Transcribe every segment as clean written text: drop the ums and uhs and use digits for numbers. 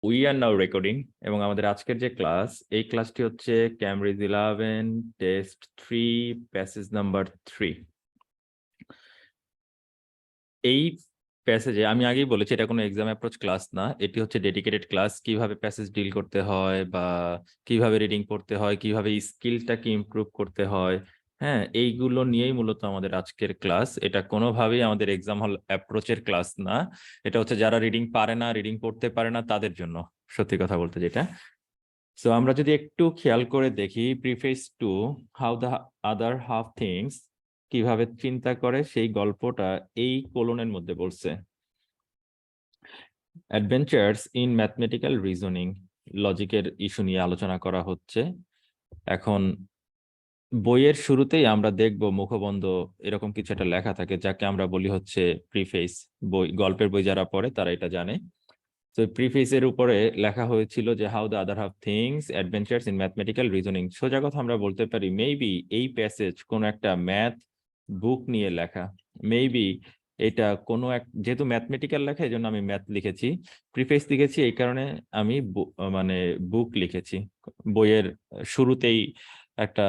We are now recording এবং আমাদের আজকের যে ক্লাস, এই ক্লাসটি হচ্ছে ক্যামব্রিজ 11 টেস্ট 3 প্যাসেজ নাম্বার 3। এই প্যাসেজে আমি আগেই বলেছি এটা কোনো এক্সাম অ্যাপ্রোচ ক্লাস না, এটি হচ্ছে ডেডিকেটেড ক্লাস। কিভাবে প্যাসেজ ডিল করতে হয় বা কিভাবে রিডিং পড়তে হয়, কিভাবে স্কিলটাকে ইমপ্রুভ করতে হয়, হ্যাঁ, এইগুলো নিয়েই মূলত আমাদের আজকের ক্লাস। এটা কোনোভাবেই আমাদের এক্সাম হল অ্যাপ্রোচের ক্লাস না। এটা হচ্ছে যারা রিডিং পারে না, রিডিং পড়তে পারে না তাদের জন্য, সত্যি কথা বলতে যেটা। সো আমরা যদি একটু খেয়াল করে দেখি, preface to how the other half thinks, কিভাবে চিন্তা করে সেই গল্পটা এই কোলনের মধ্যে বলছে। অ্যাডভেঞ্চার্স ইন ম্যাথমেটিক্যাল রিজনিং, লজিকের ইস্যু নিয়ে আলোচনা করা হচ্ছে। এখন বইয়ের শুরুতেই আমরা দেখব মুখবন্ধ এরকম কিছু একটা লেখা থাকে, যাকে আমরা বলি হচ্ছে প্রিফেস। বই, গল্পের বই যারা পড়ে তারা এটা জানে। তো প্রিফেসের উপরে লেখা হয়েছিল যে how the other half things adventures in mathematical reasoning. সোজা কথা আমরা বলতে পারি মেবি এই প্যাসেজ কোন একটা ম্যাথ বুক নিয়ে লেখা। মেবি এটা কোনো এক, যেহেতু ম্যাথমেটিক্যাল লেখা এই জন্য আমি ম্যাথ লিখেছি, প্রিফেস লিখেছি এই কারণে আমি মানে বুক লিখেছি। বইয়ের শুরুতেই একটা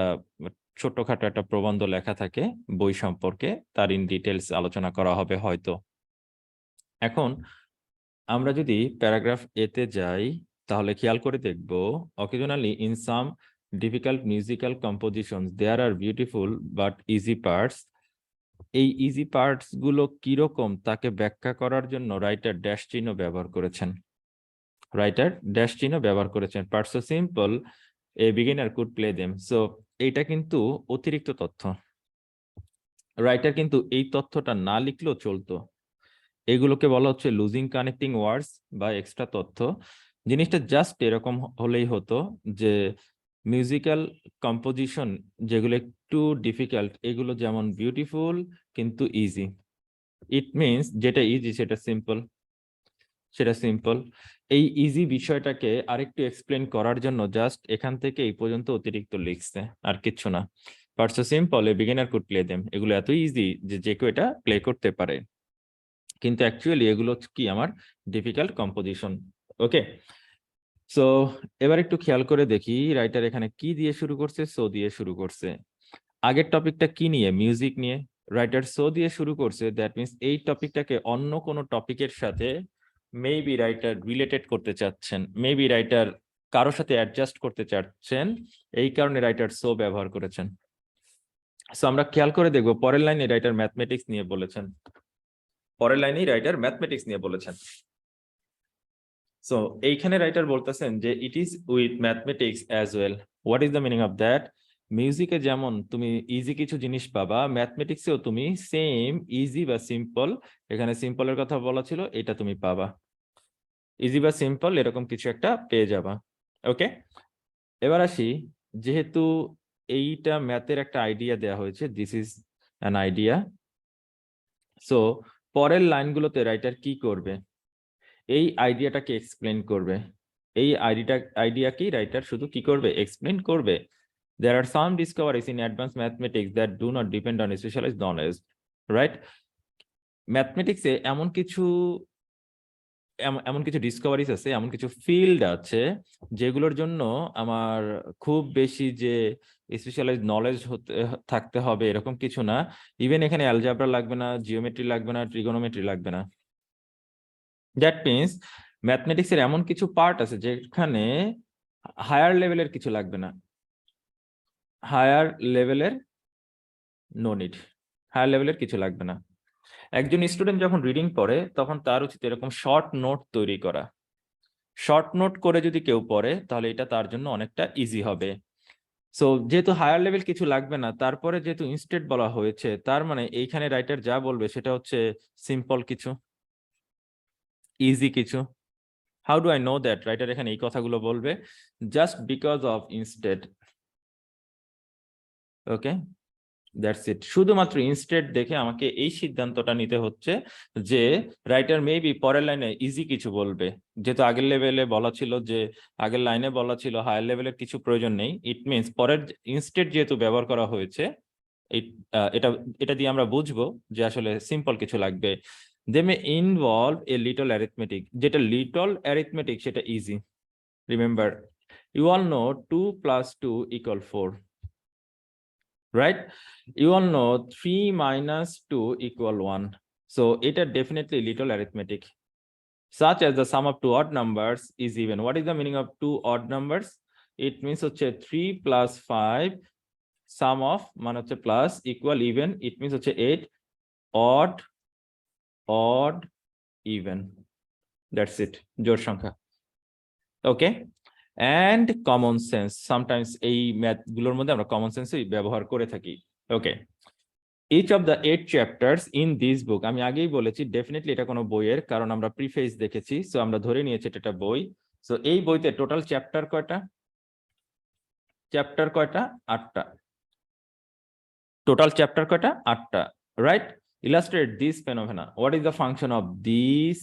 ছোটখাটো একটা প্রবন্ধ লেখা থাকে বই সম্পর্কে, তার ইন ডিটেলস আলোচনা করা হবে হয়তো। এখন আমরা যদি প্যারাগ্রাফ এতে যাই তাহলে খেয়াল করে দেখব, occasionally in some difficult musical compositions there are beautiful but easy parts. এই ইজি পার্টস গুলো কিরকম তাকে ব্যাখ্যা করার জন্য রাইটার ড্যাশ চিহ্ন ব্যবহার করেছেন। Parts so simple A beginner could play them. So এইটা কিন্তু অতিরিক্ত তথ্য, রাইটার কিন্তু এই তথ্যটা না লিখলেও চলতো। এগুলোকে বলা হচ্ছে লুজিং কানেক্টিং ওয়ার্ডস বা এক্সট্রা তথ্য। জিনিসটা জাস্ট এরকম হলেই হতো যে মিউজিক্যাল কম্পোজিশন যেগুলো একটু ডিফিকাল্ট, এগুলো যেমন বিউটিফুল কিন্তু ইজি। ইট মিনস যেটা ইজি সেটা সিম্পল। এই ইজি বিষয়টাকে আরেকটু এক্সপ্লেন করার জন্য জাস্ট এখান থেকে এই পর্যন্ত অতিরিক্ত লিখছে, আর কিচ্ছু না। Parts so simple A beginner could play them, এগুলো এত ইজি যে যে কেউ এটা প্লে করতে পারে, কিন্তু অ্যাকচুয়ালি এগুলো কি আমার ডিফিকাল্ট কম্পোজিশন। ওকে, সো এবার একটু খেয়াল করে দেখি রাইটার এখানে কি দিয়ে শুরু করছে। সো দিয়ে শুরু করছে। আগের টপিকটা কি নিয়ে? মিউজিক নিয়ে। রাইটার সো দিয়ে শুরু করছে, দ্যাট মিনস এই টপিকটাকে অন্য কোনো টপিকের সাথে মেবি রাইটার রিলেটেড করতে চাচ্ছেন, মেবি রাইটার কারোর সাথে অ্যাডজাস্ট করতে চাচ্ছেন, এই কারণে রাইটার সো ব্যবহার করেছেন। সো আমরা খেয়াল করে দেখবো পরের লাইনে রাইটার ম্যাথমেটিক্স নিয়ে বলেছেন, সো এইখানে রাইটার বলতেছেন যে it is with mathematics as well. What is the meaning of that? মিউজিকে যেমন তুমি ইজি কিছু জিনিস পাবা, ম্যাথমেটিক্সেও তুমি সেম ইজি বা সিম্পল, এখানে সিম্পলের কথা বলা ছিল, এটা তুমি পাবা। ইজি বা সিম্পল এরকম কিছু একটা পেয়ে যাবা। ওকে, এবার আসি, যেহেতু এইটা ম্যাথের একটা আইডিয়া দেওয়া হয়েছে, this is an idea. So পরের লাইনগুলোতে রাইটার কি করবে? এই আইডিয়াটাকে এক্সপ্লেন করবে। এই আইডিয়াকেই রাইটার শুধু কি করবে? এক্সপ্লেন করবে। There are some discoveries in advanced mathematics that do not depend on specialized knowledge, right? ম্যাথমেটিক্সে এমন কিছু ডিসকভারিজ আছে, এমন কিছু ফিল্ড আছে যেগুলোর জন্য আমার খুব বেশি যে স্পেশালাইজড নলেজ থাকতে হবে এরকম কিছু না। ইভেন এখানে অ্যালজেব্রা লাগবে না, জিওমেট্রি লাগবে না, ট্রিগোনোমেট্রি লাগবে না। দ্যাট মিনস ম্যাথমেটিক্সের এমন কিছু পার্ট আছে যেখানে হায়ার লেভেলের কিছু লাগবে না, হায়ার লেভেলের নো নিড, হায়ার লেভেলের কিছু লাগবে না। একজন স্টুডেন্ট যখন রিডিং পড়ে তখন তার উচিত এরকম শর্ট নোট তৈরি করা। শর্ট নোট করে যদি কেউ পড়ে তাহলে এটা তার জন্য অনেকটা ইজি হবে। সো যেহেতু হায়ার লেভেল কিছু লাগবে না, তারপরে যেহেতু ইনস্টেড বলা হয়েছে, তার মানে এইখানে রাইটার যা বলবে সেটা হচ্ছে সিম্পল কিছু, ইজি কিছু। How do I know that? Writer এখানে এই কথাগুলো বলবে just because of instead. Okay, that's it. শুধুমাত্র ইনস্টেড দেখে আমাকে এই সিদ্ধান্তটা নিতে হচ্ছে যে রাইটার মেবি পরের লাইনে ইজি কিছু বলবে, যেহেতু আগের লাইনে বলা ছিল হায়ার লেভেলের কিছু প্রয়োজন নেই। ইট মিনস পরের ইনস্টেড যেহেতু ব্যবহার করা হয়েছে, এটা এটা দিয়ে আমরা বুঝবো যে আসলে সিম্পল কিছু লাগবে। they may involve a little arithmetic. যেটা little arithmetic সেটা easy. Remember, you all know 2 plus 2 equal 4. Right? You all know 3 minus 2 equal 1. So এটা definitely little arithmetic. Such as the sum of two odd numbers is even. What is the meaning of two odd numbers? It means হচ্ছে 3 plus 5 sum of মানে হচ্ছে plus equal even. It means হচ্ছে 8 odd even. That's it. জোড় সংখ্যা. Okay? And common sense. Sometimes এই math গুলোর মধ্যে আমরা common sense ব্যবহার করে থাকি. Okay. Each of the 8 chapters in this book, আমি আগেই বলেছি ডেফিনেটলি এটা কোনো বইয়ের, কারণ আমরা প্রিফেস দেখেছি, সো আমরা ধরে নিয়েছি এটা বই। সো এই বইতে টোটাল চ্যাপ্টার কয়টা? চ্যাপ্টার কয়টা? 8টা। টোটাল চ্যাপ্টার কয়টা? 8টা, right? Illustrate this phenomena. What is the function of this?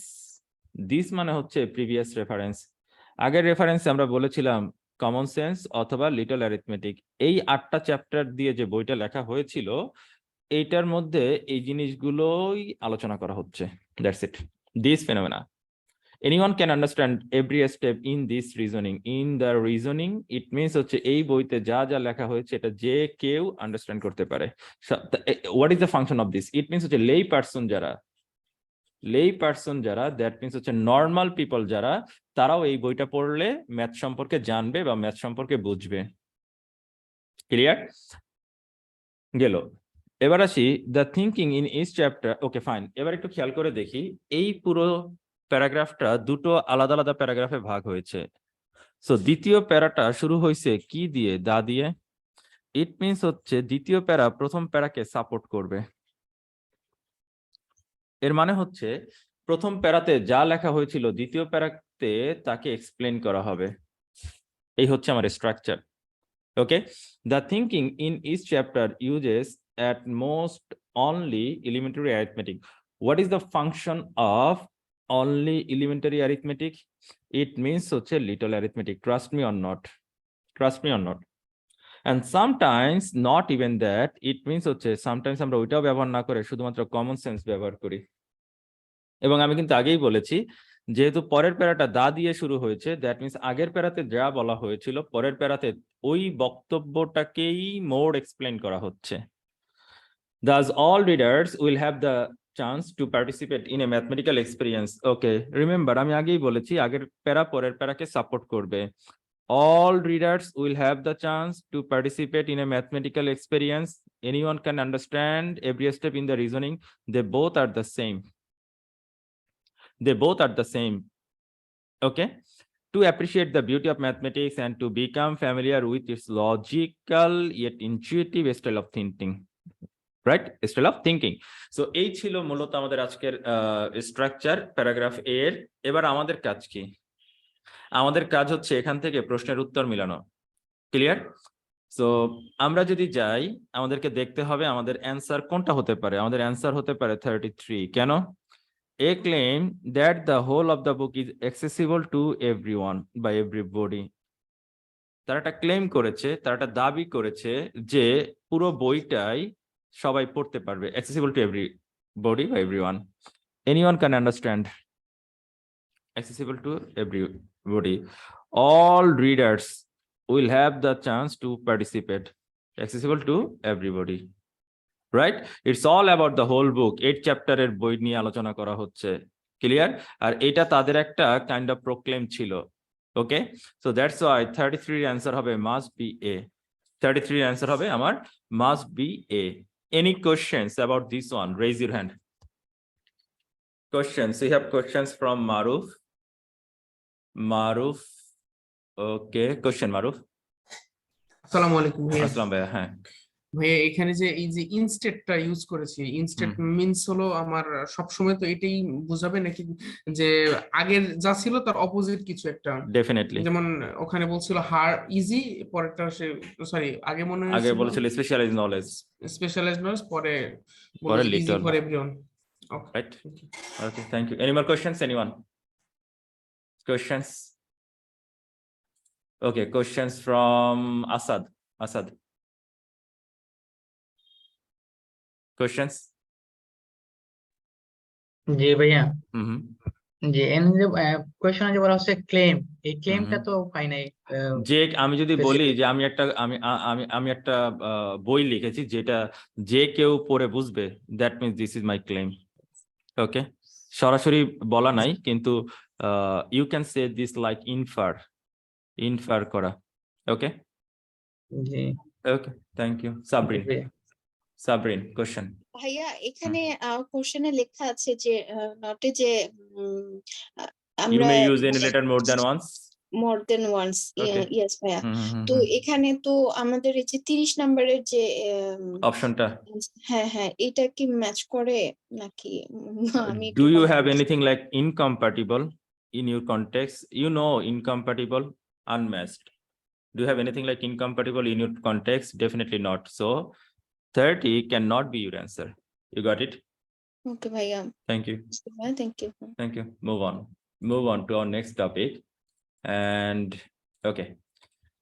This মানে হচ্ছে প্রিভিয়াস রেফারেন্স। আগের রেফারেন্সে আমরা বলেছিলাম কমন সেন্স অথবা লিটল অ্যারিথমেটিক। এই 8টা চ্যাপ্টার দিয়ে যে বইটা লেখা হয়েছিল এইটার মধ্যে এই জিনিসগুলোই আলোচনা করা হচ্ছে। That's it, this phenomena. Anyone can understand every step in this reasoning. In the reasoning, it means হচ্ছে এই বইতে যা যা লেখা হয়েছে এটা যে কেউ আন্ডারস্ট্যান্ড করতে পারে। What is the function of this? It means হচ্ছে লেই পার্সন যারা, দ্যাট মিনস হচ্ছে নর্মাল পিপল যারা, তারাও এই বইটা পড়লে ম্যাথ সম্পর্কে জানবে বা ম্যাথ সম্পর্কে বুঝবে। ক্লিয়ার? গেল। এবার আসি the thinking in each chapter. Okay fine, এবার একটু খেয়াল করে দেখি এই পুরো প্যারাগ্রাফটা দুটো আলাদা আলাদা প্যারাগ্রাফে ভাগ হয়েছে। সো দ্বিতীয় প্যারাটা শুরু হয়েছে কি দিয়ে? দা দিয়ে। ইট মিনস হচ্ছে দ্বিতীয় প্যারা প্রথম প্যারাকে সাপোর্ট করবে। এর মানে হচ্ছে প্রথম প্যারাতে যা লেখা হয়েছিল দ্বিতীয় প্যারাতে তাকে এক্সপ্লেন করা হবে। এই হচ্ছে আমার structure. Okay, the thinking in each chapter uses at most only elementary arithmetic. What is the function of only elementary arithmetic? It means such a little arithmetic. Trust me or not. Trust me or not. And sometimes not even that. It means হচ্ছে sometimes আমরা ওইটাও ব্যবহার না করে শুধুমাত্র common sense ব্যবহার করি। এবং আমি কিন্তু আগেই বলেছি যেহেতু পরের প্যারাটা দা দিয়ে শুরু হয়েছে, দ্যাট মিনস আগের প্যারাতে যা বলা হয়েছিল পরের প্যারাতে ওই বক্তব্যটাকেই মোর এক্সপ্লেন করা হচ্ছে। Thus, all readers will have the chance to participate in a mathematical experience. Okay, remember, আমি আগেই বলেছি আগের প্যারা পরের প্যারাকে সাপোর্ট করবে। All readers will have the chance to participate in a mathematical experience. Anyone can understand every step in the reasoning. They both are the same. They both are the same. Okay. To appreciate the beauty of mathematics and to become familiar with its logical yet intuitive style of thinking. Right, style of thinking. So এই ছিল মূলত আমাদের আজকের structure paragraph এর। এবার আমাদের কাজ কি? আমাদের কাজ হচ্ছে এখান থেকে প্রশ্নের উত্তর মিলানো। ক্লিয়ার? সো আমরা যদি যাই আমাদেরকে দেখতে হবে আমাদের অ্যান্সার কোনটা হতে পারে। আমাদের অ্যান্সার হতে পারে 33। কেন? A claim that the whole of the book is accessible to everyone বা এভরিবডি। তারা একটা ক্লেম করেছে, তারা একটা দাবি করেছে যে পুরো বইটাই সবাই পড়তে পারবে, accessible to everybody by everyone. Anyone can understand. Accessible to everybody. All readers will have the chance to participate. Accessible to everybody. Right? It's all about the whole book. 8 chapter এর বই নিয়ে আলোচনা করা হচ্ছে। ক্লিয়ার? আর এটা তাদের একটা kind of proclaim ছিল। ওকে? সো দ্যাটস ওয়াই 33 এর অ্যান্সার হবে মাস্ট বি এ। 33 এর অ্যান্সার হবে আমার must B A. Any questions about this one? Raise your hand. Questions. We have questions from Maruf. Maruf. Okay. Question, Maruf. আসসালামু আলাইকুম ভাইয়া। আসসালাম ভাইয়া। হ্যাঁ ভাইয়া, এখানে যে এই যে ইনস্টেটটা ইউজ করেছি, ইনস্টেট মিন্স হলো আমার সবসময় তো এটাই বোঝাবে নাকি যে আগের যা ছিল তার অপোজিট কিছু একটা? ডেফিনেটলি। যেমন ওখানে বলছিল হার্ড ইজি, পরেরটা সে সরি আগে মনে আগে হয়েছিল বলেছিল স্পেশালাইজ নলেজ, স্পেশালাইজড নলেজ, পরে পরে easy little. For everyone. Okay, right. Okay, thank you. Any more questions? Anyone? Questions? Okay, questions from Asad. Asad. Questions? জি ভাইয়া, হুম জি এখানে যে কোয়েশনে যে বলা হচ্ছে ক্লেম, এই হুম ক্লেমটা তো পাই নাই যে আমি যদি বলি স্পেসিফিক। যে আমি একটা আমি একটা বই লিখেছি যেটা যে কেউ পড়ে বুঝবে, that means this is my claim. Okay, সরাসরি বলা নাই, কিন্তু you can say this like infer করা। ওকে জি ওকে, থ্যাংক ইউ। জি ভাইয়া। সাবরিন কোশ্চেন। ভাইয়া এখানে কোশ্চেনে লেখা আছে যে নটে যে উম, আহ, ইউ আমরা may use any letter more than once. More then once, okay, yes ভাইয়া। তো এখানে তো আমাদের এই যে 30 নম্বরের যে অপশনটা, হ্যাঁ হ্যাঁ, এটা কি ম্যাচ করে নাকি? আমি একটু do you have confused। anything like incompatible in your context? You know, incompatible, unmatched. Do you have anything like incompatible in your context? Definitely not. So 30 cannot be your answer. You got it? ওকে ভাইয়া, Thank you. Thank you. Thank you. Move on to our next topic. And okay.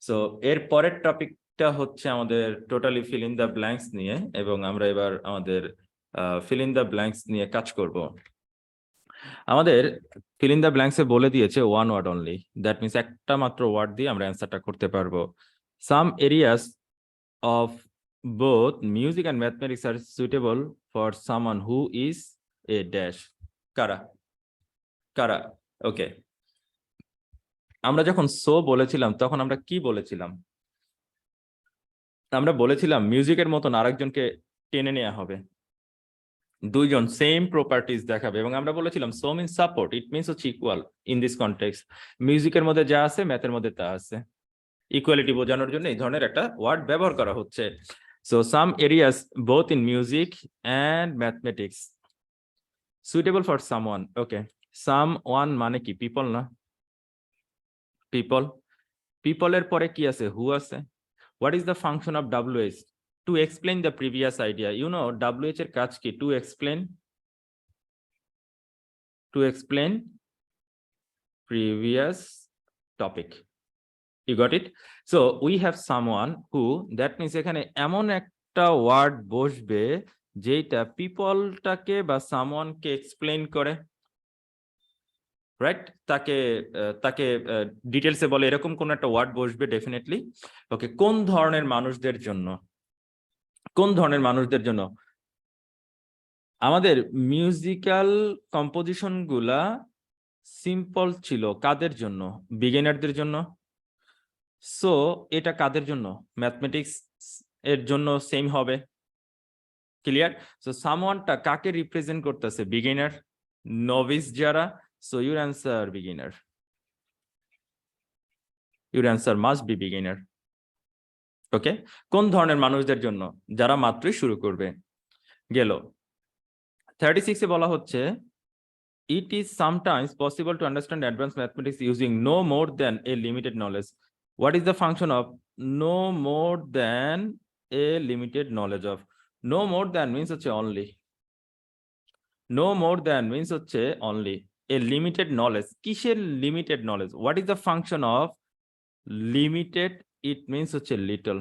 So এর পরের টপিকটা হচ্ছে আমাদের totally feel in the blanks নিয়ে, এবং আমরা এবার আমাদের ফিল ইন দ্য ব্ল্যাঙ্কস নিয়ে কাজ করব। আমাদের ফিল ইন দ্য ব্ল্যাঙ্কসে বলে দিয়েছে one word only, that means একটা মাত্র ওয়ার্ড দিয়ে আমরা অ্যান্সারটা করতে পারবো। Some areas of both music and mathematics আর suitable for someone who is a dash. কারা কারা? ওকে, আমরা যখন সো বলেছিলাম তখন আমরা কি বলেছিলাম? আমরা বলেছিলাম মিউজিকের মতন আরেকজনকে টেনে নেওয়া হবে, দুইজন সেম প্রপার্টিজ দেখাবে, এবং আমরা বলেছিলাম সো মিনস সাপোর্ট, ইট মিনস হচ্ছে ইকুয়াল ইন দিস কনটেক্সট। মিউজিকের মধ্যে যা আছে ম্যাথের মধ্যে তা আছে, ইকুয়ালিটি বোঝানোর জন্য এই ধরনের একটা ওয়ার্ড ব্যবহার করা হচ্ছে। So some areas both in music and mathematics suitable for someone. Okay, someone মানে কি? পিপল না? পিপলের পরে কি আছে? হু আছে। What is the function of WH? To explain the previous idea. You know, WH এর কাজ কি? To explain previous topic. You got it? So we have someone who, that means এখানে এমন একটা ওয়ার্ড বসবে যেটা পিপলটাকে বা সামওয়ানকে এক্সপ্লেন করে, রাইট? তাকে তাকে ডিটেলসে বলে, এরকম কোন একটা ওয়ার্ড বসবে ডেফিনেটলি। ওকে, কোন ধরনের মানুষদের জন্য? কোন ধরনের মানুষদের জন্য? আমাদের মিউজিক্যাল কম্পোজিশন গুলা সিম্পল ছিল, কাদের জন্য? বিগিনারদের জন্য। সো এটা কাদের জন্য? ম্যাথমেটিক্স এর জন্য সেম হবে। ক্লিয়ার? সো সামওয়ানটা কাকে রিপ্রেজেন্ট করতেছে? বিগিনার, নভিস যারা। So your answer beginner, your answer must be beginner. Okay, কোন ধরনের মানুষদের জন্য? যারা মাত্রই শুরু করবে। গেল 36-এ বলা হচ্ছে it is sometimes possible to understand advanced mathematics using no more than a limited knowledge. What is the function of no more than a limited knowledge of? No more than means হচ্ছে only. No more than means হচ্ছে only. A limited knowledge. কিসের limited knowledge? What is the function of limited? It means হচ্ছে little.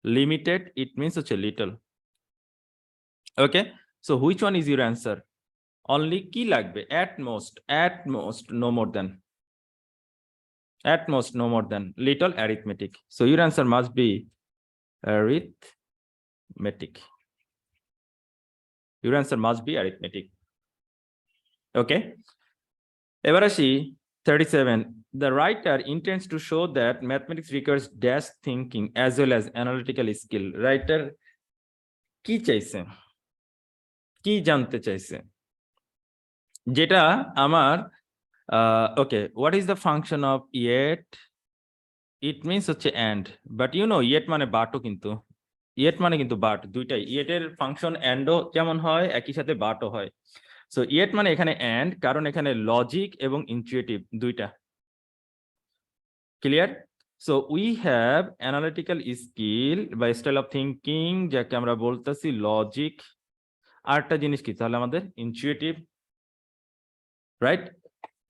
Limited, it means হচ্ছে little. Okay, so which one is your answer? Only কি লাগবে? At most, no more than. At most, no more than. Little, arithmetic. So your answer must be arithmetic. Your answer must be arithmetic. Okay. এবার আসি 37. The writer intends to show that mathematics requires dash thinking as well as analytical skill. Writer কি চাইছে? কি জানতে চাইছে? যেটা আমার ওকে, what is the function of yet? It means হচ্ছে and, but you know yet মানে বাটও, কিন্তু yet মানে কিন্তু বাট, দুইটাই। yet এর ফাংশন এন্ডও যেমন হয় একই সাথে বাটও হয়। সো yet মানে এখানে and, কারণ এখানে লজিক এবং ইনটিউটিভ দুইটা। Clear? So we have analytical skill বা স্টাইল অফ থিংকিং, যাকে আমরা বলতেছি লজিক। আরেকটা জিনিস কি তাহলে আমাদের? Intuitive, right?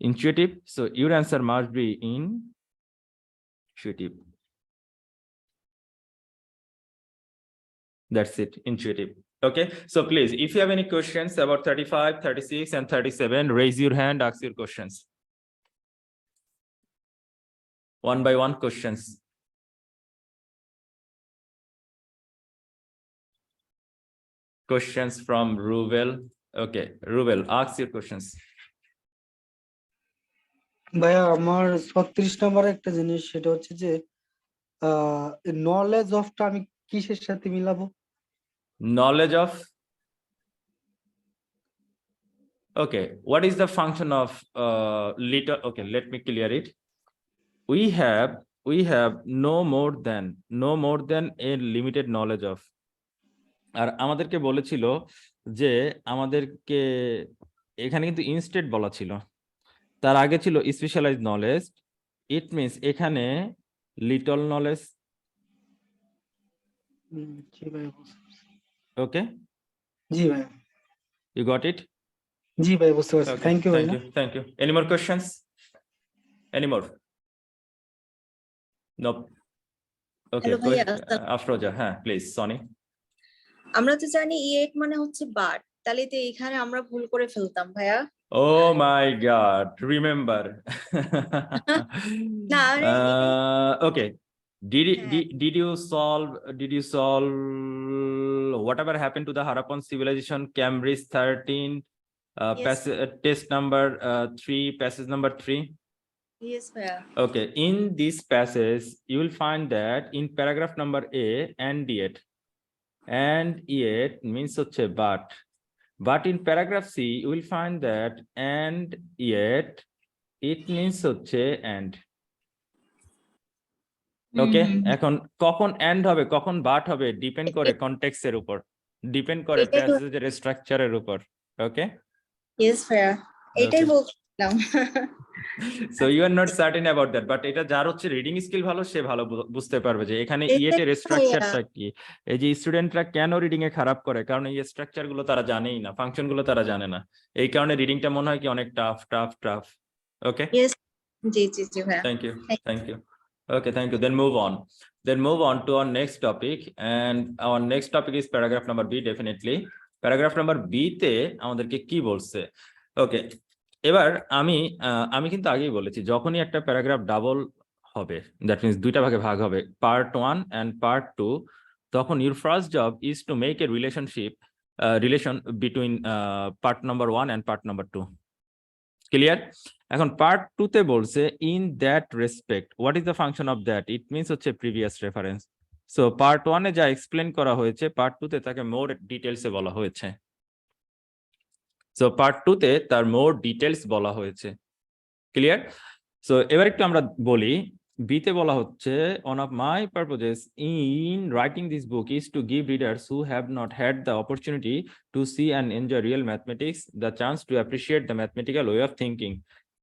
Intuitive. So your answer must B intuitive. That's it, intuitive. Okay, so please, if you have any questions about 35, 36, and 37, raise your hand, ask your questions. One by one questions. Questions from Ruvel. Okay, Ruvel, ask your questions. ভাইয়া আমার 36 নম্বরে একটা জিনিস, সেটা হচ্ছে যে knowledge অফটা আমি কিসের সাথে মিলাবো? Knowledge of. Okay, what is the function of little? Okay, let me clear it. We have no more than a limited knowledge of. আর আমাদেরকে বলেছিল যে আমাদেরকে এখানে কিন্তু ইনস্টেড বলা ছিল, তার আগে ছিল স্পেশালাইজ নলেজ। ইট মিনস এখানে লিটল নলেজ। জি ভাইয়া বুঝতে পারছি। ওকে, জি ভাইয়া, you got it? জি ভাইয়া বুঝতে পারছি। Okay, থ্যাংক ইউ thank ভাইয়া। you, thank you. Any more questions? Any more? Nope. Okay, Hello ভাইয়া, Afroja, হ্যাঁ, please, Sonny. আমরা তো জানি E8 মানে হচ্ছে বাট, তাহলে তো এখানে আমরা ভুল করে ফেলতাম ভাইয়া। Oh my God, remember. না, Okay. Did you solve whatever happened to the Harappan civilization, Cambridge 13, Yes. test number 3, passage number 3? Yes ভাইয়া। Okay, in this passage, you will find that in paragraph number A, and yet means হচ্ছে but in paragraph C, you will find that and yet it means হচ্ছে and. Okay, এখন কখন and হবে কখন but হবে depend করে context এর উপর, ডিপেন্ড করে এটাই তো- প্যাসেজের স্ট্রাকচারের উপর। ওকে, Yes ভাইয়া, এটাই Okay. বলছিলাম। So you are not certain about that, but এটা যার হচ্ছে রিডিং স্কিল ভালো সে ভালো বুঝতে পারবে যে এখানে ইয়েটের Exactly, স্ট্রাকচারটা কি। এই যে স্টুডেন্টরা কেন রিডিং এ খারাপ করে, কারণ এই স্ট্রাকচার গুলো তারা জানেই না, ফাংশন গুলো তারা জানে না, এই কারণে রিডিংটা মনে হয় কি অনেক টাফ। ওকে, Yes, জি ভাইয়া। thank you. Okay, thank you. Then move on to our next topic, and our next topic is paragraph number B. Definitely paragraph number B তে আমাদেরকে কি বলছে। ওকে, এবার আমি কিন্তু আগেই বলেছি যখনই একটা প্যারাগ্রাফ ডাবল হবে, দ্যাট মিনস দুইটা ভাগে ভাগ হবে, পার্ট 1 and পার্ট 2, তখন your first job is to make a relation between part number 1 and part number 2। Clear? এখন পার্ট 2 তে বলছে in that respect, what is the function of that? It means হচ্ছে previous reference. So part 1 এ যা explain করা হয়েছে, part 2 তে তাকে মোর ডিটেলসে বলা হয়েছে। সো পার্ট 2 তে তার মোর ডিটেলস বলা হয়েছে। ক্লিয়ার? সো এবার একটু আমরা বলি, বিতে বলা হচ্ছে one of my purposes in writing this book is to give readers who have not had the opportunity to see and enjoy real mathematics the chance to appreciate the mathematical way of thinking.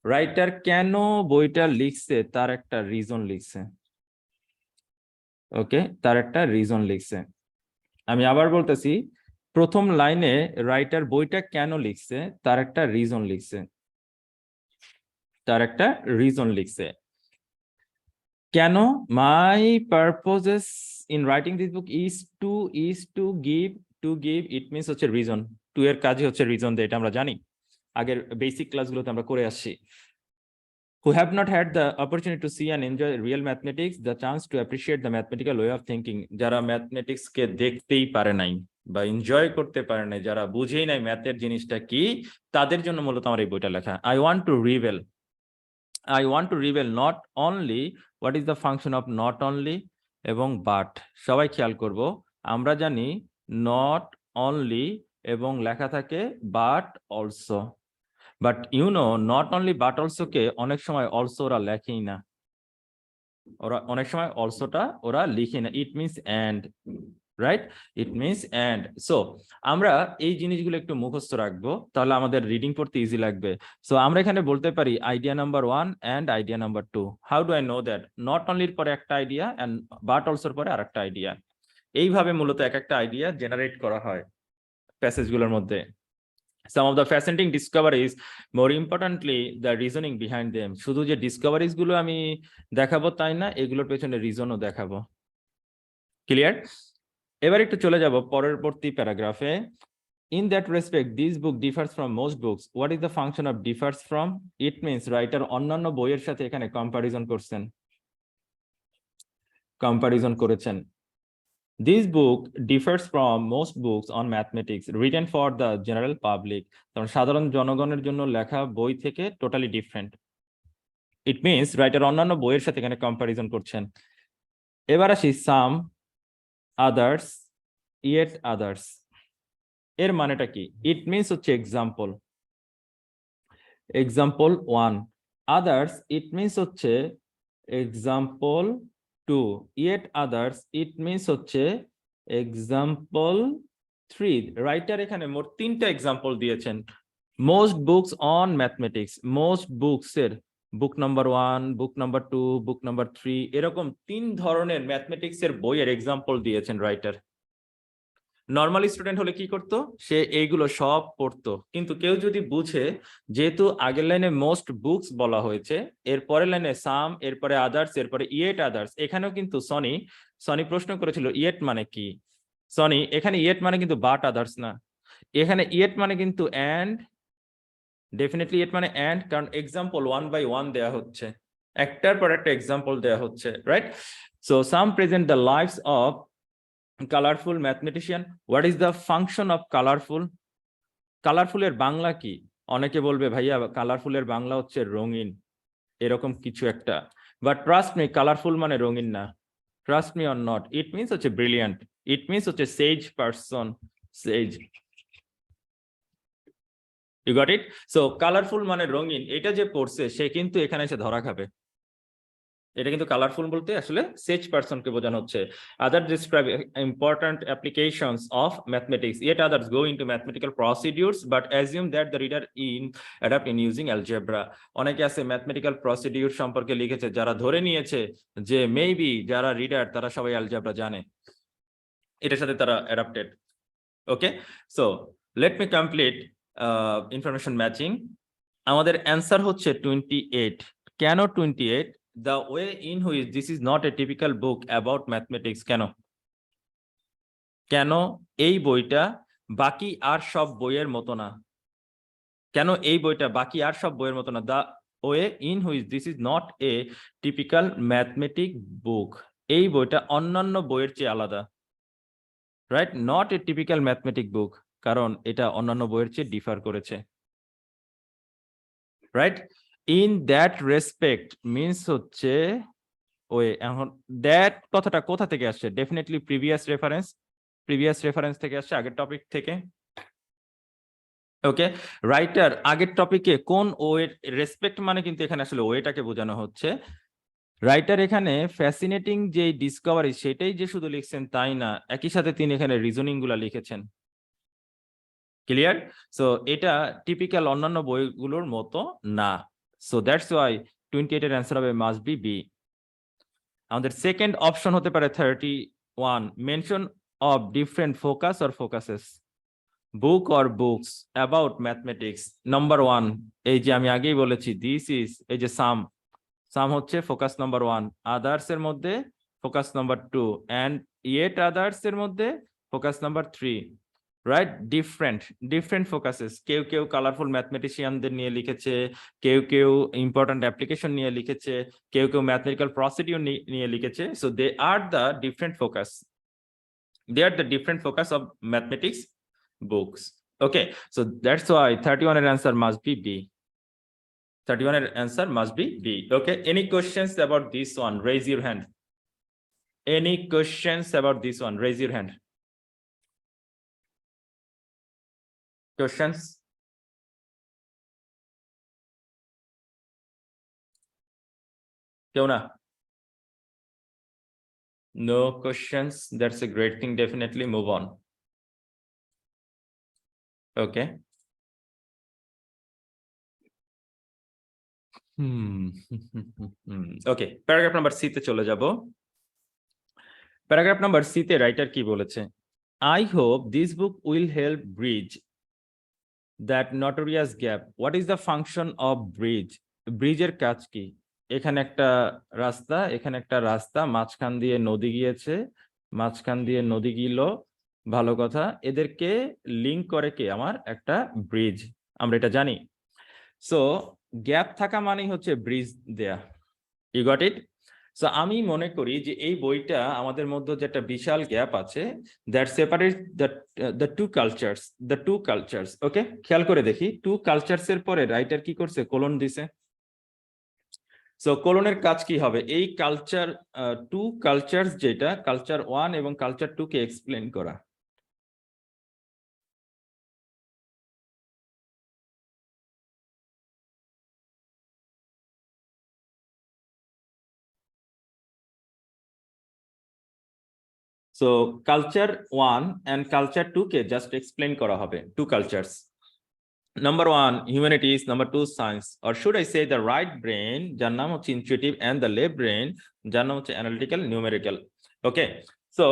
Writer কেন বইটা লিখছে তার একটা reason লিখছে। ওকে, তার একটা reason লিখছে। আমি আবার বলতেছি, প্রথম লাইনে রাইটার বইটা কেন লিখছে তার একটা রিজন লিখছে। কেন? My purposes in writing this book is to give it means হচ্ছে রিজন। টু এর কাজই হচ্ছে রিজন দেয়, এটা আমরা জানি, আগের বেসিক ক্লাসগুলোতে আমরা করে আসছি। who have not had the opportunity to see and enjoy real mathematics, the chance to appreciate the mathematical way of thinking, যারা ম্যাথমেটিক্স কে দেখতেই পারে নাই বা এনজয় করতে পারে নাই, যারা বুঝেই নাই ম্যাথের জিনিসটা কি, তাদের জন্য মূলত আমার এই বইটা লেখা। I want to reveal not only what is the function of not only এবং but। সবাই খেয়াল করব, আমরা জানি not only এবং লেখা থাকে but also, but you know not only but also কে অনেক সময় অলসো ওরা লেখেই না, ওরা অনেক সময় অলসোটা ওরা লিখে না। It means and, right? It means and. So আমরা এই জিনিসগুলো একটু মুখস্থ রাখবো, তাহলে আমাদের রিডিং পড়তে ইজি লাগবে। সো আমরা এখানে বলতে পারি idea number 1 and idea number 2। How do I know that? Not অনলির পরে একটা আইডিয়া অ্যান্ড বাট অলসোর পরে আর একটা আইডিয়া। এইভাবে মূলত এক একটা আইডিয়া জেনারেট করা হয় প্যাসেজগুলোর মধ্যে। Some of the fascinating discoveries, more importantly the reasoning behind them, শুধু যে ডিসকভারিজ গুলো আমি দেখাবো তাই না, এগুলোর পেছনে রিজনও দেখাবো। ক্লিয়ার? এবার একটু চলে যাব পরবর্তী প্যারাগ্রাফে। In that respect, this book differs from most books. What is the function of differs from? It means writer অন্যান্য বইয়ের সাথে এখানে কম্পারিজন করছেন, কম্পারিজন করেছেন। This book differs from most books on mathematics written for the general public. কারণ সাধারণ জনগণের জন্য লেখা বই থেকে totally different. It means writer অন্যান্য বইয়ের সাথে এখানে কম্পারিজন করছেন। এবার আসি some, others, yet others এর মানেটা কি? It means হচ্ছে example, example 1। others it means হচ্ছে example 2। yet others it means হচ্ছে এক্সাম্পল 3। রাইটার এখানে মোট 3টা এক্সাম্পল দিয়েছেন। Most books on mathematics, most books এর book number 1, book number 2, book number 3 এরকম 3 ধরনের ম্যাথমেটিক্স এর বইয়ের এক্সাম্পল দিয়েছেন রাইটার। নর্মাল স্টুডেন্ট হলে কি করতো? সে এইগুলো সব পড়তো, কিন্তু কেউ যদি বুঝে যেহেতু আগের লাইনে মোস্ট বুকস বলা হয়েছে, এর পরের লাইনে সাম, এরপরে আদার্স, এরপরে ইয়েট আদার্স, এখানেও কিন্তু সনি প্রশ্ন করেছিল ইয়েট মানে কি। সনি এখানে ইয়েট মানে কিন্তু বাট আদার্স না, এখানে ইয়েট মানে কিন্তু অ্যান্ড, ডেফিনেটলি ইয়েট মানে অ্যান্ড, কারণ এক্সাম্পল 1 by 1 দেয়া হচ্ছে, একটার পর একটা এক্সাম্পল দেয়া হচ্ছে, right? So some present the lives of colourful mathematician. What is the function of colourful? কালারফুলের বাংলা কি? অনেকে বলবে ভাইয়া কালারফুলের বাংলা হচ্ছে রঙিন, এরকম কিছু একটা। বাট ট্রাস্ট মি, কালারফুল মানে রঙিন না। Trust me or not, it means হচ্ছে ব্রিলিয়ান্ট, ইট মিনস হচ্ছে sage person, sage. You got it? So colourful মানে রঙিন, এটা যে পড়ছে সে কিন্তু এখানে এসে ধরা খাবে। এটা কিন্তু কালারফুল বলতে আসলে সেজ পারসনকে বোঝানো হচ্ছে। Other describe important applications of mathematics, yet others go into mathematical procedures but assume that the reader adapt in using algebra. অনেকে আছে ম্যাথমেটিক্যাল প্রসিডিউর সম্পর্কে লিখেছে যারা ধরে নিয়েছে যে মেবি যারা রিডার তারা সবাই অ্যালজেব্রা জানে, এটার সাথে তারা adapted. Okay, so let me complete information matching. আমাদের অ্যান্সার হচ্ছে 28। কেন 28? The way in which this is not a typical book about mathematics. কেন এই বইটা বাকি আর সব বইয়ের মতো না? কেন এই বইটা বাকি আর সব বইয়ের মতো না? The way in which this is not a typical mathematic book. এই বইটা অন্যান্য বইয়ের চেয়ে আলাদা, right? Not a typical mathematic book, কারণ এটা অন্যান্য বইয়ের চেয়ে ডিফার করেছে, right? In that respect means হচ্ছে ওই, এখন দ্যাট কথাটা কোথা থেকে আসছে? ডেফিনেটলি প্রিভিয়াস রেফারেন্স থেকে আসছে, আগের টপিক থেকে। ওকে, রাইটার আগের টপিকে কোন ওয়ের রেসপেক্ট মানে কিন্তু এখানে আসলে ওয়েটাকে বোঝানো হচ্ছে। রাইটার এখানে ফ্যাসিনেটিং যে ডিসকভারি সেটাই যে শুধু লিখছেন তাই না, একই সাথে তিনি এখানে রিজনিং গুলা লিখেছেন। ক্লিয়ার? সো এটা টিপিক্যাল অন্যান্য বইগুলোর মতো না। সো দ্যাটস ওয়াই 28 এর অ্যান্সার হবে মাস্ট বি বি। আমাদের সেকেন্ড অপশন হতে পারে 31, mention of different focus or focuses, book or books about mathematics. Number 1, এই যে আমি আগেই বলেছি দিস ইজ, এই যে সাম হচ্ছে ফোকাস নাম্বার 1, আদার্স এর মধ্যে focus number 2, and yet others এর মধ্যে focus number 3, right? Different focuses. কেউ কালারফুল ম্যাথমেটিশিয়ানদের নিয়ে লিখেছে, কেউ ইম্পর্টেন্ট অ্যাপ্লিকেশন নিয়ে লিখেছে, কেউ ম্যাথমেটিক্যাল প্রসিডিউর নিয়ে লিখেছে। So they are the different focus, of mathematics books. Okay, so that's why 31 এর অ্যান্সার মাস্ট বি বি। 31 এর answer must be B. Okay, any questions about this one? Raise your hand. Any questions about this one? Raise your hand. Questions? কেউ না? No questions. That's a great thing. Definitely move on. Okay. Okay. Paragraph number C তে চলে যাব। Paragraph number C তে writer কি বলেছে? I hope this book will help bridge that notorious gap. What is the function of bridge? Bridge এর কাজ কি? এখানে একটা রাস্তা, মাঝখান দিয়ে নদী গিয়েছে, মাঝখান দিয়ে নদী গেল, ভালো কথা। এদেরকে লিংক করে কে? আমার একটা ব্রিজ, আমরা এটা জানি। সো গ্যাপ থাকা মানেই হচ্ছে ব্রিজ দেয়া। You got it? সো আমি মনে করি যে এই বইটা আমাদের মধ্যে যে একটা বিশাল গ্যাপ আছে, that separate the two cultures. Okay, খেয়াল করে দেখি, টু কালচার্স এর পরে রাইটার কি করছে? কোলন দিছে। সো কোলনের কাজ কি হবে? এই কালচার, টু কালচার্স, যেটা কালচার 1 এবং কালচার 2 কে এক্সপ্লেন করা। সো কালচার 1 এন্ড কালচার 2 কে জাস্ট এক্সপ্লেন করা হবে, two cultures. Number 1 humanities, number 2 science, or should I say the right brain যার নাম হচ্ছে intuitive and the left brain যার নাম হচ্ছে analytical numerical. ওকে, সো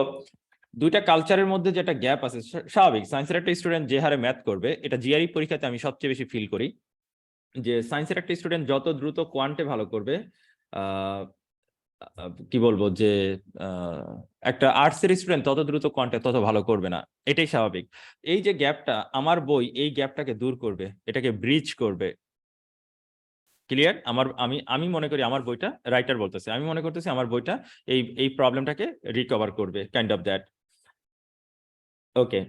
দুইটা কালচারের মধ্যে যেটা গ্যাপ আছে, স্বাভাবিক। সায়েন্সের একটা স্টুডেন্ট যে হারে ম্যাথ করবে, এটা জিআরই পরীক্ষাতে আমি সবচেয়ে বেশি ফিল করি, যে সায়েন্সের একটা স্টুডেন্ট যত দ্রুত কোয়ান্টে ভালো করবে, কি বলবো, যে একটা আর্টসের স্টুডেন্ট তত দ্রুত কোয়ান্টে তত ভালো করবে না, এটাই স্বাভাবিক। এই যে গ্যাপটা, আমার বই এই গ্যাপটাকে দূর করবে, এটাকে ব্রিজ করবে। ক্লিয়ার? আমি মনে করি আমার বইটা, রাইটার বলতেছে, আমি মনে করতেছি আমার বইটা এই প্রবলেমটাকে রিকভার করবে, কাইন্ড অফ দ্যাট। ওকে,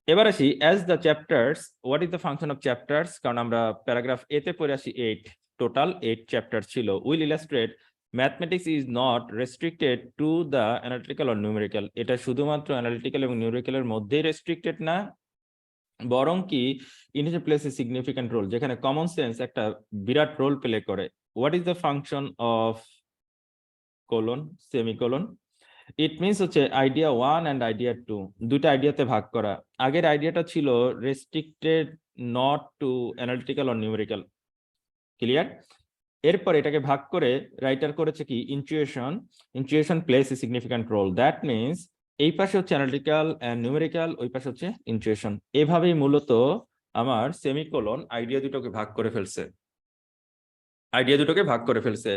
এবার আসি as the chapters, what is the function of chapters? কারণ আমরা প্যারাগ্রাফ এ তে পড়ে আসি 8, টোটাল 8 চ্যাপ্টার ছিল। Will illustrate mathematics is not restricted to the analytical or numerical. এটা শুধুমাত্র অ্যানালিটিক্যাল এবং নিউমেরিক্যালের মধ্যেই রেস্ট্রিক্টেড না, বরং কি it plays a significant role, যেখানে কমন সেন্স একটা বিরাট রোল প্লে করে। What is the function of colon semicolon? It means হচ্ছে আইডিয়া 1 এন্ড আইডিয়া 2, দুইটা আইডিয়াতে ভাগ করা। আগের আইডিয়াটা ছিল restricted not to analytical or numerical. Clear? এরপর এটাকে ভাগ করে রাইটার করেছে কি? Intuition plays a significant role. That means এই পাশে হচ্ছে অ্যানালিটিক্যাল এন্ড নিউমেরিক্যাল, ওই পাশে হচ্ছে ইনটুইশন। এভাবেই মূলত আমার সেমিকোলন আইডিয়া দুটোকে ভাগ করে ফেলছে।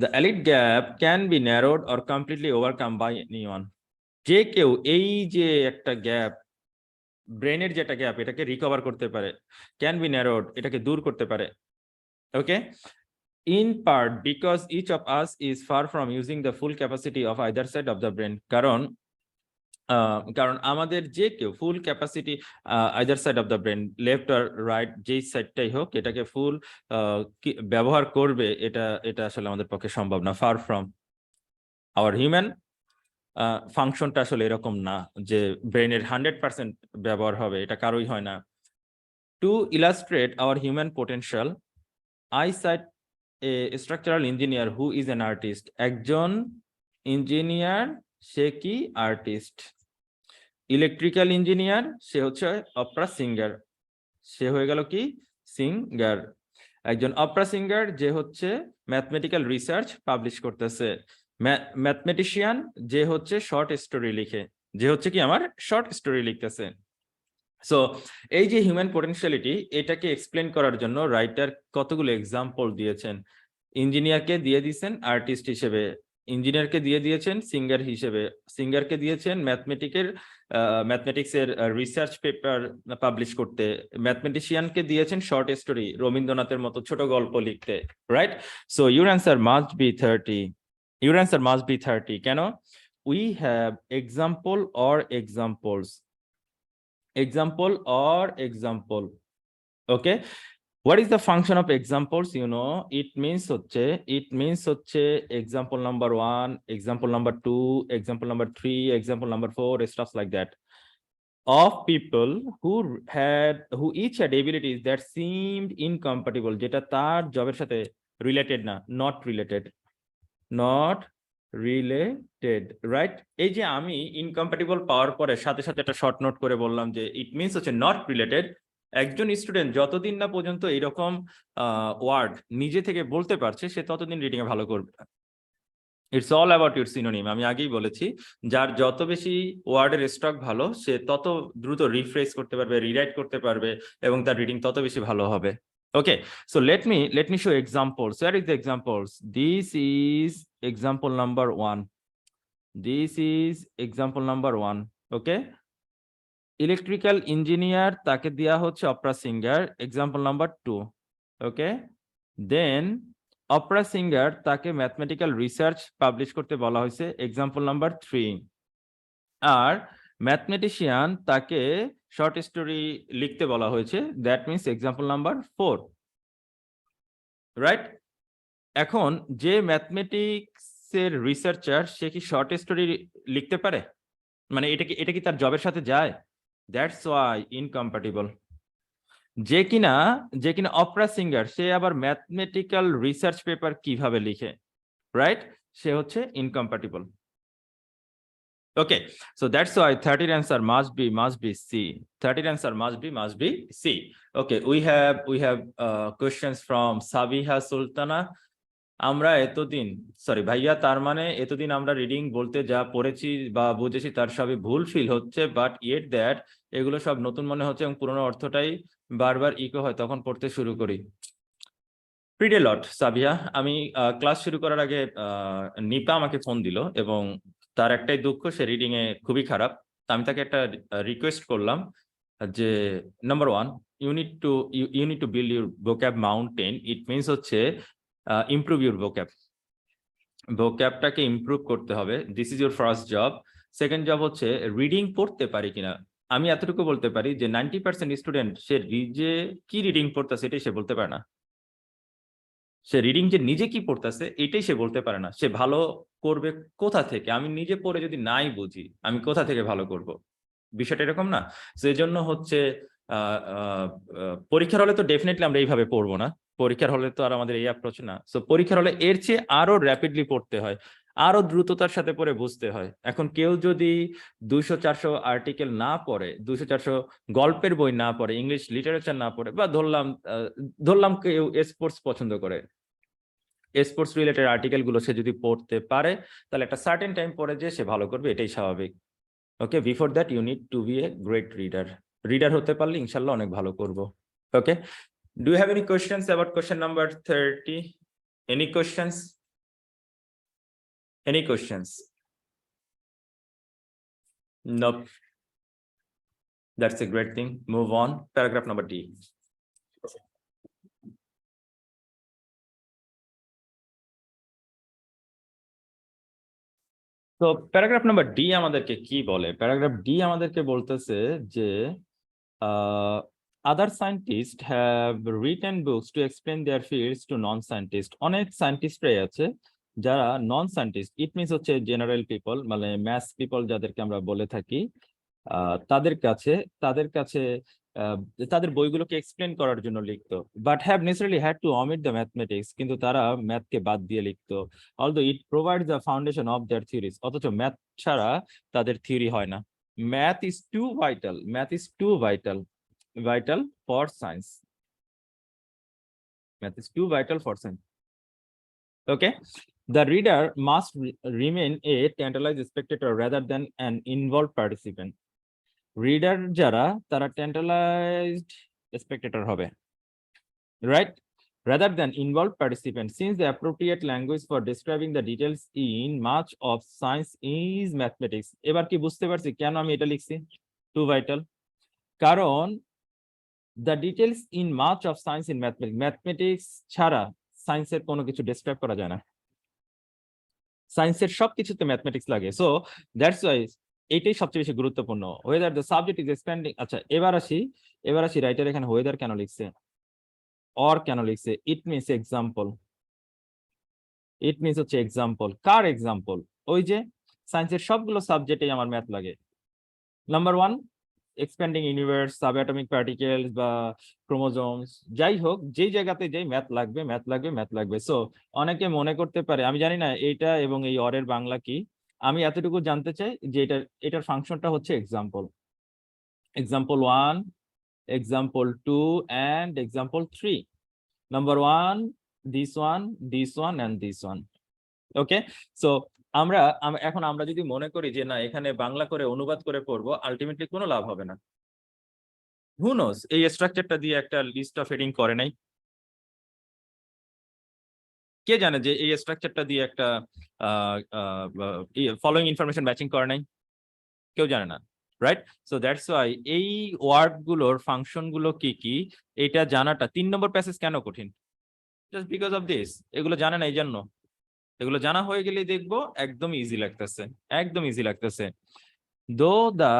The elite gap can be narrowed or completely overcome by anyone. যে কেউ এই যে একটা গ্যাপ, ব্রেনের যেটা গ্যাপ, এটাকে রিকভার করতে পারে, ক্যান বি ন্যারোড, এটাকে দূর করতে পারে। Okay, in part because each of us is far from using the full capacity of either side of the brain. কারণ আমাদের যে কেউ full capacity either side of the brain, left আর right, যেই সাইডটাই হোক, এটাকে ফুল ব্যবহার করবে, এটা আসলে আমাদের পক্ষে সম্ভব না। ফার ফ্রম আওয়ার হিউম্যান ফাংশনটা আসলে এরকম না যে ব্রেনের 100% ব্যবহার হবে, এটা কারোই হয় না। To illustrate our human potential, I cite a structural engineer who is an artist. একজন ইঞ্জিনিয়ার, সে কি? আর্টিস্ট। ইলেকট্রিক্যাল ইঞ্জিনিয়ার, সে হচ্ছে অপরা সিঙ্গার, সে হয়ে গেল কি? সিঙ্গার। একজন অপরা সিঙ্গার যে হচ্ছে ম্যাথমেটিক্যাল রিসার্চ পাবলিশ করতেছে। ম্যাথমেটিশিয়ান যে হচ্ছে শর্ট স্টোরি লিখে, যে হচ্ছে কি আমার শর্ট স্টোরি লিখতেছে। সো এই যে হিউম্যান পোটেনশিয়ালিটি, এটাকে এক্সপ্লেন করার জন্য রাইটার কতগুলো এক্সাম্পল দিয়েছেন। ইঞ্জিনিয়ারকে দিয়ে দিয়েছেন আর্টিস্ট হিসেবে, ইঞ্জিনিয়ারকে দিয়ে দিয়েছেন সিঙ্গার হিসেবে, সিঙ্গারকে দিয়েছেন ম্যাথমেটিক্সের রিসার্চ পেপার পাবলিশ করতে, ম্যাথমেটিশিয়ানকে দিয়েছেন শর্ট স্টোরি, রবীন্দ্রনাথের মতো ছোট গল্প লিখতে, right? So your answer must B 30। Your answer must be 30. কেন? We have example or examples. Example or example. Okay. What is the function of examples? You know, it means হচ্ছে example number 1, example number 2, example number 3, example number 4, stuff like that. Of people who each had abilities that seemed incompatible, যেটা তার জবের সাথে related না, not related, right? এই যে আমি ইনকম্প্যাটিবল পাওয়ার পরে সাথে সাথে একটা শর্ট নোট করে বললাম যে ইট মিনস হচ্ছে নট রিলেটেড। একজন স্টুডেন্ট যতদিন না পর্যন্ত এরকম ওয়ার্ড নিজে থেকে বলতে পারছে, সে ততদিন রিডিং এ ভালো করবে না। It's all about your synonym. আমি আগেই বলেছি, যার যত বেশি ওয়ার্ডের স্টক ভালো, সে তত দ্রুত রিফ্রেশ করতে পারবে, রিরাইট করতে পারবে, এবং তার রিডিং তত বেশি ভালো হবে। Okay, so let me show examples. Where is the examples? This is example number 1. This is example number 1. Okay. Electrical engineer তাকে দেয়া হচ্ছে opera singer, example number 2. Okay. Then opera singer তাকে mathematical research publish করতে বলা হয়েছে, example number 3. আর mathematician তাকে short story লিখতে বলা হয়েছে, that means example number 4. Right? এখন যে ম্যাথমেটিক্সের রিসার্চার সে কি শর্ট স্টোরি লিখতে পারে? মানে এটা কি তার জবের সাথে যায়? That's why incompatible. যে কিনা অপেরা সিঙ্গার সে আবার ম্যাথমেটিক্যাল রিসার্চ পেপার কিভাবে লিখে? রাইট? সে হচ্ছে ইনকম্প্যাটিবল। Okay, so that's why 30th answer must be C. 30th answer must be C. Okay, we have questions from Sabiha Sultana. আমরা এতদিন ভাইয়া, তার মানে এতদিন আমরা রিডিং বলতে যা পড়েছি বা বুঝেছি তার সবই ভুল ফিল হচ্ছে, বাট ইয়েট দ্যাট এগুলো সব নতুন মনে হচ্ছে এবং পুরোনো অর্থটাই বারবার ইকো হয়, তখন পড়তে শুরু করি। প্রিডে লট সাবিয়া, আমি ক্লাস শুরু করার আগে নিপা আমাকে ফোন দিল এবং তার একটাই দুঃখ, সে রিডিং এ খুবই খারাপ। আমি তাকে একটা রিকোয়েস্ট করলাম যে number 1, you need to build your vocab mountain. It means হচ্ছে ইমপ্রুভ ইউর ভোক্যাবটাকে ইমপ্রুভ করতে হবে। This is your first job. Second job হচ্ছে রিডিং পড়তে পারি কিনা। আমি এতটুকু বলতে পারি যে 90% স্টুডেন্ট সে নিজে কি রিডিং পড়তেছে এটাই সে বলতে পারে না। সে রিডিং যে নিজে কি পড়তেছে এটাই সে বলতে পারে না। সে ভালো করবে কোথা থেকে? আমি নিজে পড়ে যদি নাই বুঝি আমি কোথা থেকে ভালো করব? বিষয়টা এরকম না? সেজন্য হচ্ছে পরীক্ষার হলে তো ডেফিনেটলি আমরা এইভাবে পড়বো না। পরীক্ষার হলে তো আর আমাদের এই অ্যাপ্রোচ না। সো পরীক্ষার হলে এর চেয়ে আরো র্যাপিডলি পড়তে হয়, আরো দ্রুততার সাথে পড়ে বুঝতে হয়। এখন কেউ যদি 200-400 আর্টিকেল না পড়ে, 200-400 গল্পের বই না পড়ে, ইংলিশ লিটারেচার না পড়ে, বা ধরলাম কেউ স্পোর্টস পছন্দ করে, স্পোর্টস রিলেটেড আর্টিকেল গুলো সে যদি পড়তে পারে তাহলে একটা সার্টেন টাইম পরে যে সে ভালো করবে, এটাই স্বাভাবিক। Okay, before that you need to be a great reader হতে পারলে ইনশাল্লাহ অনেক ভালো করব। Okay, do you have any questions about question number 30? Any questions? Any questions? Nope. That's a great thing. Move on. Paragraph number D. তো paragraph number D আমাদেরকে কি বলে? প্যারাগ্রাফ ডি আমাদেরকে বলতেছে যে other scientists have written books to explain their fields to non-scientists. অনেক সায়েন্টিস্টরাই আছে যারা নন সায়েন্টিস্ট, ইট মিনস হচ্ছে জেনারেল পিপল, মানে ম্যাথ পিপল যাদেরকে আমরা বলে থাকি, তাদের কাছে তাদের বইগুলোকে এক্সপ্লেন করার জন্য লিখতো, but have necessarily had to omit the mathematics, কিন্তু তারা ম্যাথকে বাদ দিয়ে লিখতো। although it provides the foundation of their theories, অথচ ম্যাথ ছাড়া তাদের থিওরি হয় না। Math is too vital for science. Math is too vital for science. Okay, the reader must remain a tantalized spectator rather than an involved participant. Reader যারা তারা tantalized spectator হবে, right, rather than involved participant, since the appropriate language for describing the details in much of science is mathematics. এবার কি বুঝতে পারছি কেন আমি এটা লিখছি too vital? কারণ the details in much of science in mathematics ছাড়া সায়েন্সের কোনো কিছু ডেসক্রাইব করা যায় না। সায়েন্সের সবকিছুতে ম্যাথমেটিক্স লাগে, সো দ্যাটস ওয়াই এইটাই সবচেয়ে বেশি গুরুত্বপূর্ণ। Whether the subject is expanding. আচ্ছা, এবার আসি রাইটার এখানে ওয়েদার কেন লিখছে, অর কেন লিখছে? It means example. It means হচ্ছে এক্সাম্পল। কার এক্সাম্পল? ওই যে সায়েন্সের সবগুলো সাবজেক্টেই আমার ম্যাথ লাগে। Number 1, expanding universe, subatomic particles বা ক্রোমোজোমস, যাই হোক, যেই জায়গাতে যাই ম্যাথ লাগবে। সো অনেকে মনে করতে পারে, আমি জানি না এইটা এবং এই অরের বাংলা কি, আমি এতটুকু জানতে চাই যে এটার ফাংশনটা হচ্ছে example. Example 1, example 2 and example 3. Number 1, this one and this one. Okay, so এখন আমরা যদি মনে করি যে না এখানে বাংলা করে অনুবাদ করে পড়বো, আলটিমেটলি কোনো লাভ হবে না। হু নোস, এই স্ট্রাকচারটা দিয়ে একটা লিস্ট অফ হেডিং করে নাই। কে জানে যে এই স্ট্রাকচারটা দিয়ে একটা ফলোইং ইনফরমেশন ম্যাচিং করে নাই? কেউ জানে না, রাইট? সো দ্যাটস ওয়াই এই ওয়ার্ড গুলোর ফাংশন গুলো কি কি এটা জানাটা 3 নম্বর প্যাসেজ কেন কঠিন? Just because of this. এগুলো জানে না এই জন্য। এগুলো জানা হয়ে গেলেই দেখবো একদম ইজি লাগতেছে, একদম ইজি লাগতেছে। দো the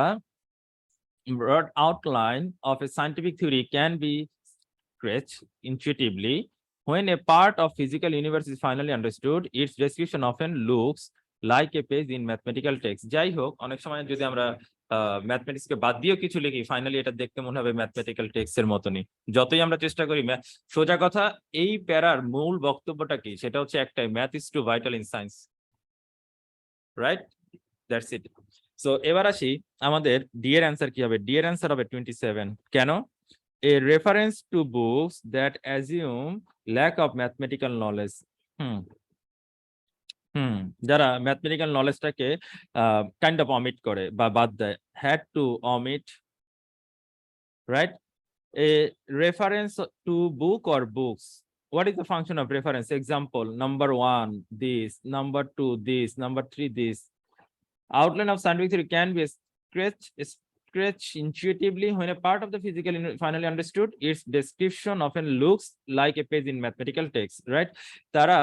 broad outline of a scientific theory can be sketched intuitively, when a part of physical universe is finally understood, its description often looks like a page in mathematical text. যাই হোক, অনেক সময় যদি আমরা mathematics কে বাদ দিয়েও কিছু লিখি, ফাইনালি এটা দেখতে মনে হবে ম্যাথমেটিক্যাল টেক্সটের মতনই। যতই আমরা চেষ্টা করি, সোজা কথা, এই প্যারার মূল বক্তব্যটা কি? সেটা হচ্ছে একটাই, math is too vital in science, right? That's it. So এবার আসি, আমাদের ডি এর অ্যান্সার কি হবে? ডি এর অ্যান্সার হবে 27। কেন? A reference to books that assume lack of mathematical knowledge. যারা ম্যাথমেটিক্যাল নলেজটাকে কাইন্ড অফ অমিট করে বা বাদ দেয়, had to omit, right? A reference to book or books. What is the function of reference? Example, number 1 this, number 2 this, number 3 this. Outline of scientific theory can be stretched intuitively when a part of the physical finally understood, its description often looks like a page in mathematical text, right? তারা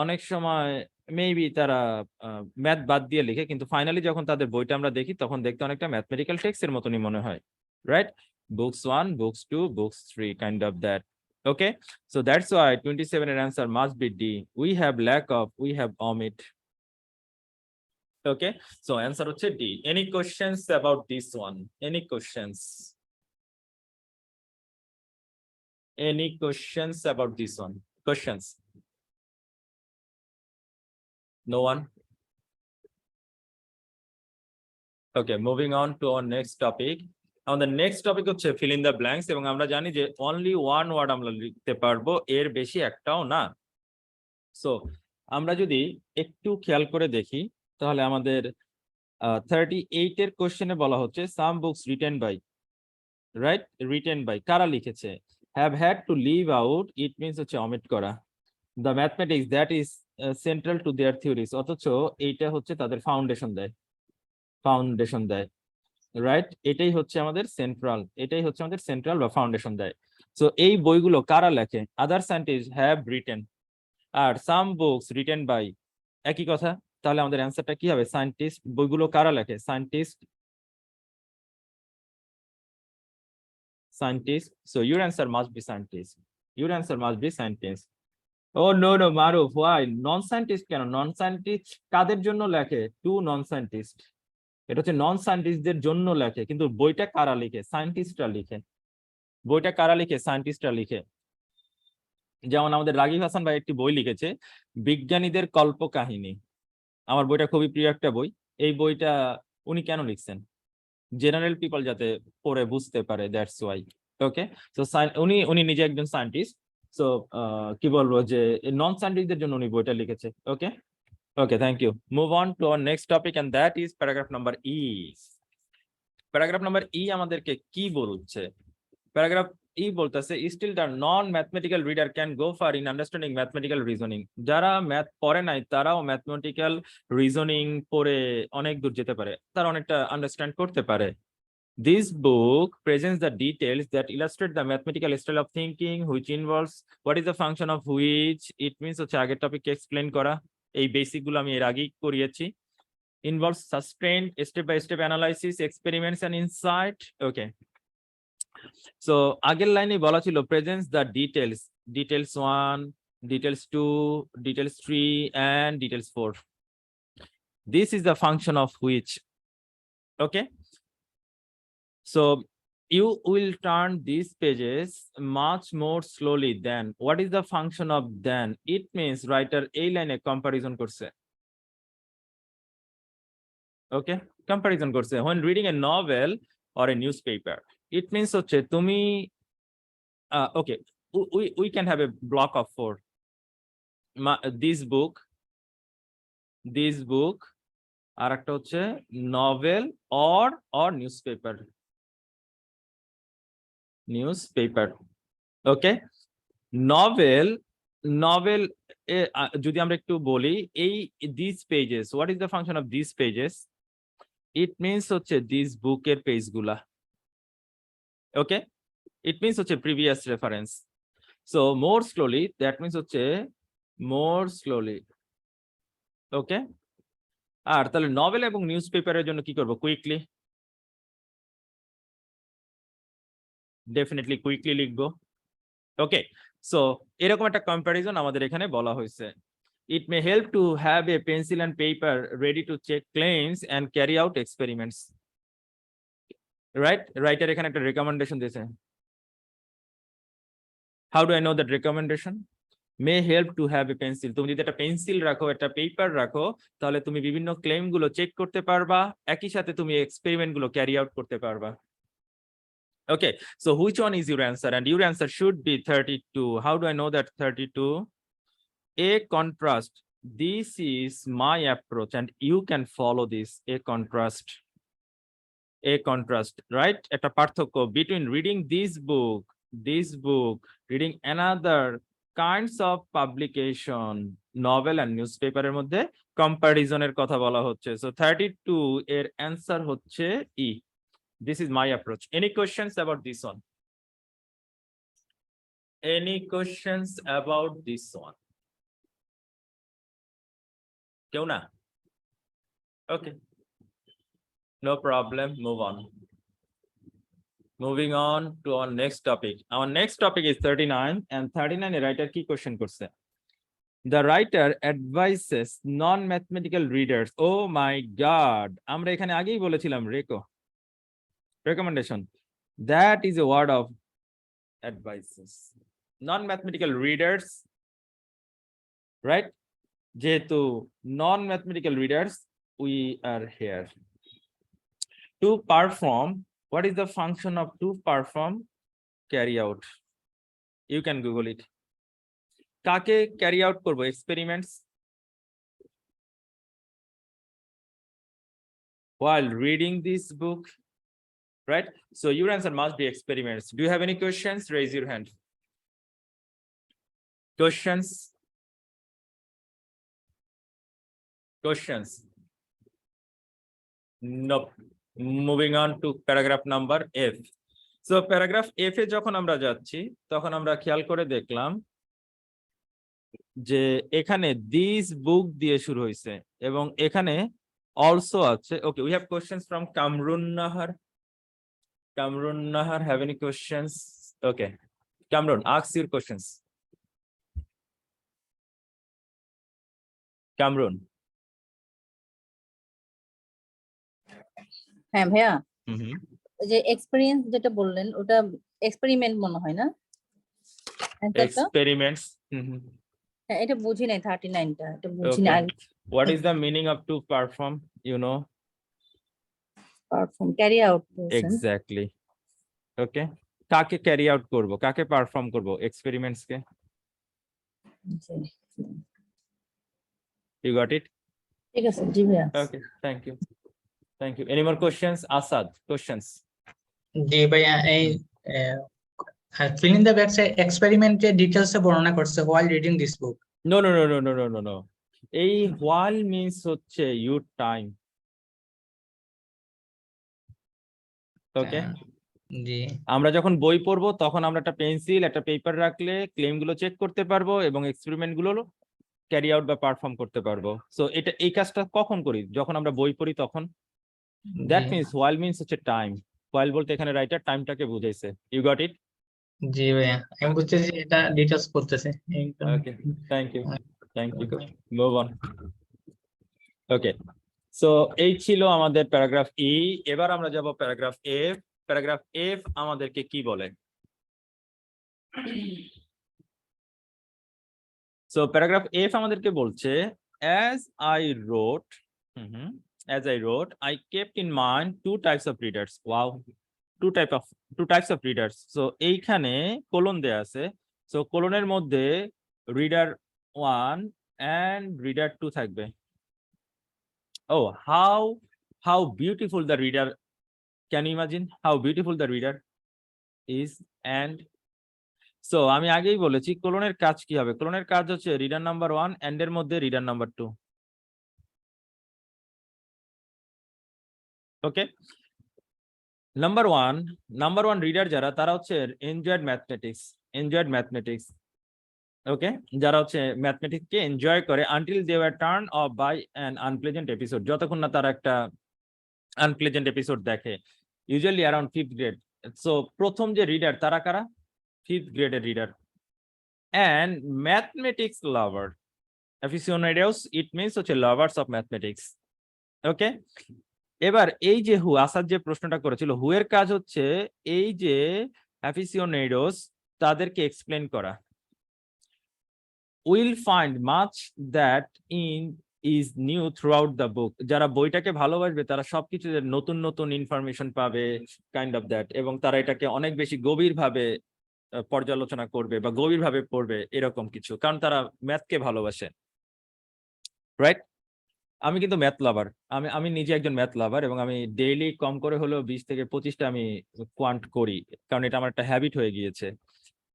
অনেক সময় maybe তারা math বাদ দিয়ে লিখে, কিন্তু finally যখন তাদের বইটা আমরা দেখি তখন দেখতে অনেকটা ম্যাথমেটিক্যাল টেক্সটের মতনই মনে হয়, right? Books 1, books 2, books 3, kind of that. Okay, so that's why 27 এর answer must be D. We have lack of, we have omit. Okay, so answer হচ্ছে D. Any questions about this one? Any questions? Any questions about this one? Questions? No one? Okay, moving on to our next topic. On the next topic হচ্ছে fill in the blanks, এবং আমরা জানি যে only one word আমরা লিখতে পারবো, এর বেশি একটাও না। সো আমরা যদি একটু খেয়াল করে দেখি, তাহলে আমাদের 38 এর কোশ্চেনে বলা হচ্ছে some books written by, right? written by কারা লিখেছে? have had to leave out, it means হচ্ছে omit করা। the mathematics that is central to their theories, অথচ এইটা হচ্ছে তাদের ফাউন্ডেশন দেয়, রাইট? এটাই হচ্ছে আমাদের সেন্ট্রাল বা ফাউন্ডেশন দেয়। সো এই বইগুলো কারা লেখে? আদার সায়েন্টিস্ট হ্যাভ রিটেন, আর সাম বুকস রিটেন বাই, একই কথা। তাহলে আমাদের অ্যান্সারটা কি হবে? সায়েন্টিস্ট। বইগুলো কারা লেখে? Scientist. So your answer must be scientist. Oh no, Maruf, why non scientist? কেন নন সায়েন্টিস্ট কাদের জন্য লেখে? টু নন সায়েন্টিস্ট। এটা হচ্ছে নন সায়েন্টিস্টদের জন্য লেখে, কিন্তু বইটা কারা লিখে? সায়েন্টিস্টরা লিখে। যেমন আমাদের রাগিব হাসান ভাই একটি বই লিখেছে, বিজ্ঞানীদের কল্পকাহিনী। আমার বইটা খুবই প্রিয় একটা বই। এই বইটা উনি কেন লিখছেন? জেনারেল পিপল যাতে পড়ে বুঝতে পারে, দ্যাটস ওয়াই। ওকে, সো উনি নিজে একজন সায়েন্টিস্ট। সো কি বলবো, যে নন সায়েন্টিস্টদের জন্য উনি বইটা লিখেছে। ওকে, thank you. Move on to our next topic, and that is paragraph number E. Paragraph number E আমাদেরকে কি বলছে? Paragraph E বলতেছে, still the non-mathematical reader can go far in understanding mathematical reasoning. যারা ম্যাথ পড়ে নাই তারাও mathematical reasoning পড়ে অনেক দূর যেতে পারে, তারা অনেকটা আন্ডারস্ট্যান্ড করতে পারে। This book presents the details that illustrate the mathematical style of thinking which involves what is the function of which, it means হচ্ছে আগের টপিককে এক্সপ্লেন করা। এই বেসিক গুলো আমি এর আগেই করিয়েছি। Involves sustained step-by-step analysis, experiments and insight. Okay. So আগের লাইনে বলা ছিল presents the details, details 1, details 2, details 3 and details 4. This is the function of which. Okay. So you will turn these pages much more slowly than. What is the function of than? It means writer এই লাইনে comparison করছে। Okay, comparison করছে when reading a novel or a newspaper. It means হচ্ছে তুমি okay, we can have a block of 4. This book আর একটা হচ্ছে novel or newspaper. Okay, novel novel যদি আমরা একটু বলি, এই this pages, what is the function of this pages? It means হচ্ছে দিস বুকের পেজগুলা। ওকে, ইট মিনস হচ্ছে previous reference. So more slowly, that means হচ্ছে মোর স্লোলি। ওকে, আর তাহলে নভেল এবং নিউজ পেপারের জন্য কি করব? কুইকলি, ডেফিনেটলি কুইকলি লিখবো। ওকে, সো এরকম একটা কম্প্যারিজন আমাদের এখানে বলা হয়েছে। It may help to have a pencil and paper ready to check claims and carry out experiments. Right? Writer এখানে একটা recommendation দিয়েছে। How do I know that recommendation? May help to have a pencil. তুমি যদি একটা pencil রাখো, একটা paper রাখো, তাহলে তুমি বিভিন্ন ক্লেম গুলো চেক করতে পারবা, একই সাথে তুমি এক্সপেরিমেন্ট গুলো ক্যারি আউট করতে পারবা। Okay, so which one is your answer? And your answer should be 32. How do I know that 32? A contrast. This is my approach, and you can follow this. A contrast. A contrast, right? Eta parthokyo between reading this book, reading another kinds of publication, novel and newspaper এর মধ্যে comparison এর কথা বলা হচ্ছে। So 32 এর answer হচ্ছে E. This is my approach. Any questions about this one? Any questions about this one? কেউ না? Okay. No problem. Move on. Moving on to our next topic. Our next topic is 39, and 39 a writer কি question করছে? The writer advises non-mathematical readers. Oh my God! আমরা এখানে আগেই বলেছিলাম recommendation. That is a word of advices. Non-mathematical readers, right? যেহেতু non-mathematical readers, we are here. To perform, what is the function of to perform? Carry out. You can Google it. কাকে carry out করব? Experiments. While reading this book, right? So your answer must be experiments. Do you have any questions? Raise your hand. Questions? Questions? Nope. Moving on to paragraph number F. So paragraph F এ যখন আমরা যাচ্ছি, তখন আমরা খেয়াল করে দেখলাম যে এখানে দিস বুক দিয়ে শুরু হয়েছে এবং এখানে অলসো আছে। ওকে, we have questions from Kamrun Nahar. Kamrun Nahar, have any questions? Okay, Kamrun, ask your questions. Kamrun. হ্যাঁ ভাইয়া, Mm-hmm. ওই যে এক্সপেরিয়েন্স যেটা বললেন ওটা এক্সপেরিমেন্ট মনে হয় না? Answer টা? Experiments. Mm-hmm. হ্যাঁ, এটা বুঝি নাই 39টা, এটা বুঝি না। Okay. What is the meaning of to perform? You know? Perform carry out Exactly. Okay. কাকে ক্যারি আউট করব? কাকে পারফর্ম করব? Experiments K. You got it? ঠিক আছে, জি ভাইয়া। Okay, thank you. Thank you. Any more questions? Asad, questions? জি ভাইয়া, এই ফিল ইন দ্য ব্ল্যাঙ্কস এক্সপেরিমেন্টের ডিটেইলস বর্ণনা করছে while reading this book. No, no, no, no, no, no, no, no. এই while means হচ্ছে your time. Okay? জি আমরা যখন বই পড়বো তখন আমরা একটা পেন্সিল, একটা পেপার রাখলে ক্লেম গুলো চেক করতে পারবো এবং এক্সপেরিমেন্ট গুলো ক্যারি আউট বা পারফর্ম করতে পারবো। সো এটা এই কাজটা কখন করি? যখন আমরা বই পড়ি তখন। দ্যাট মিন্স while means হচ্ছে টাইম। while বলতে এখানে রাইটার টাইমটাকে বুঝাইছে। ইউ গট ইট? জি ভাইয়া, আমি বুঝতেছি এটা ডিটেইলস করতেছে। Okay, thank you, thank you. Move on. Okay, so এই ছিল আমাদের প্যারাগ্রাফ ই। এবার আমরা যাব প্যারাগ্রাফ এফ। প্যারাগ্রাফ এফ আমাদেরকে কি বলে? সো প্যারাগ্রাফ এফ আমাদেরকে বলছে as I wrote, I kept in mind two types of readers. Wow, two types of readers. So এইখানে কোলন দেয়া আছে। সো কোলনের মধ্যে রিডার 1 and রিডার 2 থাকবে। Oh, how beautiful the reader. Can you imagine how beautiful the reader is? And so আমি আগেই বলেছি কোলনের কাজ কি হবে, কোলনের কাজ হচ্ছে রিডার নাম্বার 1 এন্ড এর মধ্যে reader number 2। Okay, number one reader যারা, তারা হচ্ছে এনজয়েড ম্যাথমেটিক্স। ওকে, যারা হচ্ছে ম্যাথমেটিক্স কে এনজয় করে until they were turn off by an unpleasant episode, যতক্ষণ না তারা একটা আনপ্লেজেন্ট এপিসোড দেখে, usually around 5th grade. So প্রথম যে রিডার তারা কারা, 5th গ্রেডের reader. And mathematics lover aficionados, it means হচ্ছে লাভার্স অফ ম্যাথমেটিক্স। ওকে, এবার এই যে আসাদ যে প্রশ্নটা করেছিল, হু এর কাজ হচ্ছে এই যে অ্যাফিশিওনাডোস তাদেরকে এক্সপ্লেন করা। Will find much that is new through out the book, যারা বইটাকে ভালোবাসবে তারা সবকিছু নতুন নতুন ইনফরমেশন পাবে, কাইন্ড অফ দ্যাট, এবং তারা এটাকে অনেক বেশি গভীরভাবে পর্যালোচনা করবে বা গভীরভাবে পড়বে, এরকম কিছু, কারণ তারা ম্যাথকে ভালোবাসে। রাইট, আমি কিন্তু ম্যাথ লাভার, আমি নিজে একজন ম্যাথ লাভার, এবং আমি ডেইলি কম করে হলেও 20 থেকে 25টা আমি কোয়ান্ট করি, কারণ এটা আমার একটা হ্যাবিট হয়ে গিয়েছে।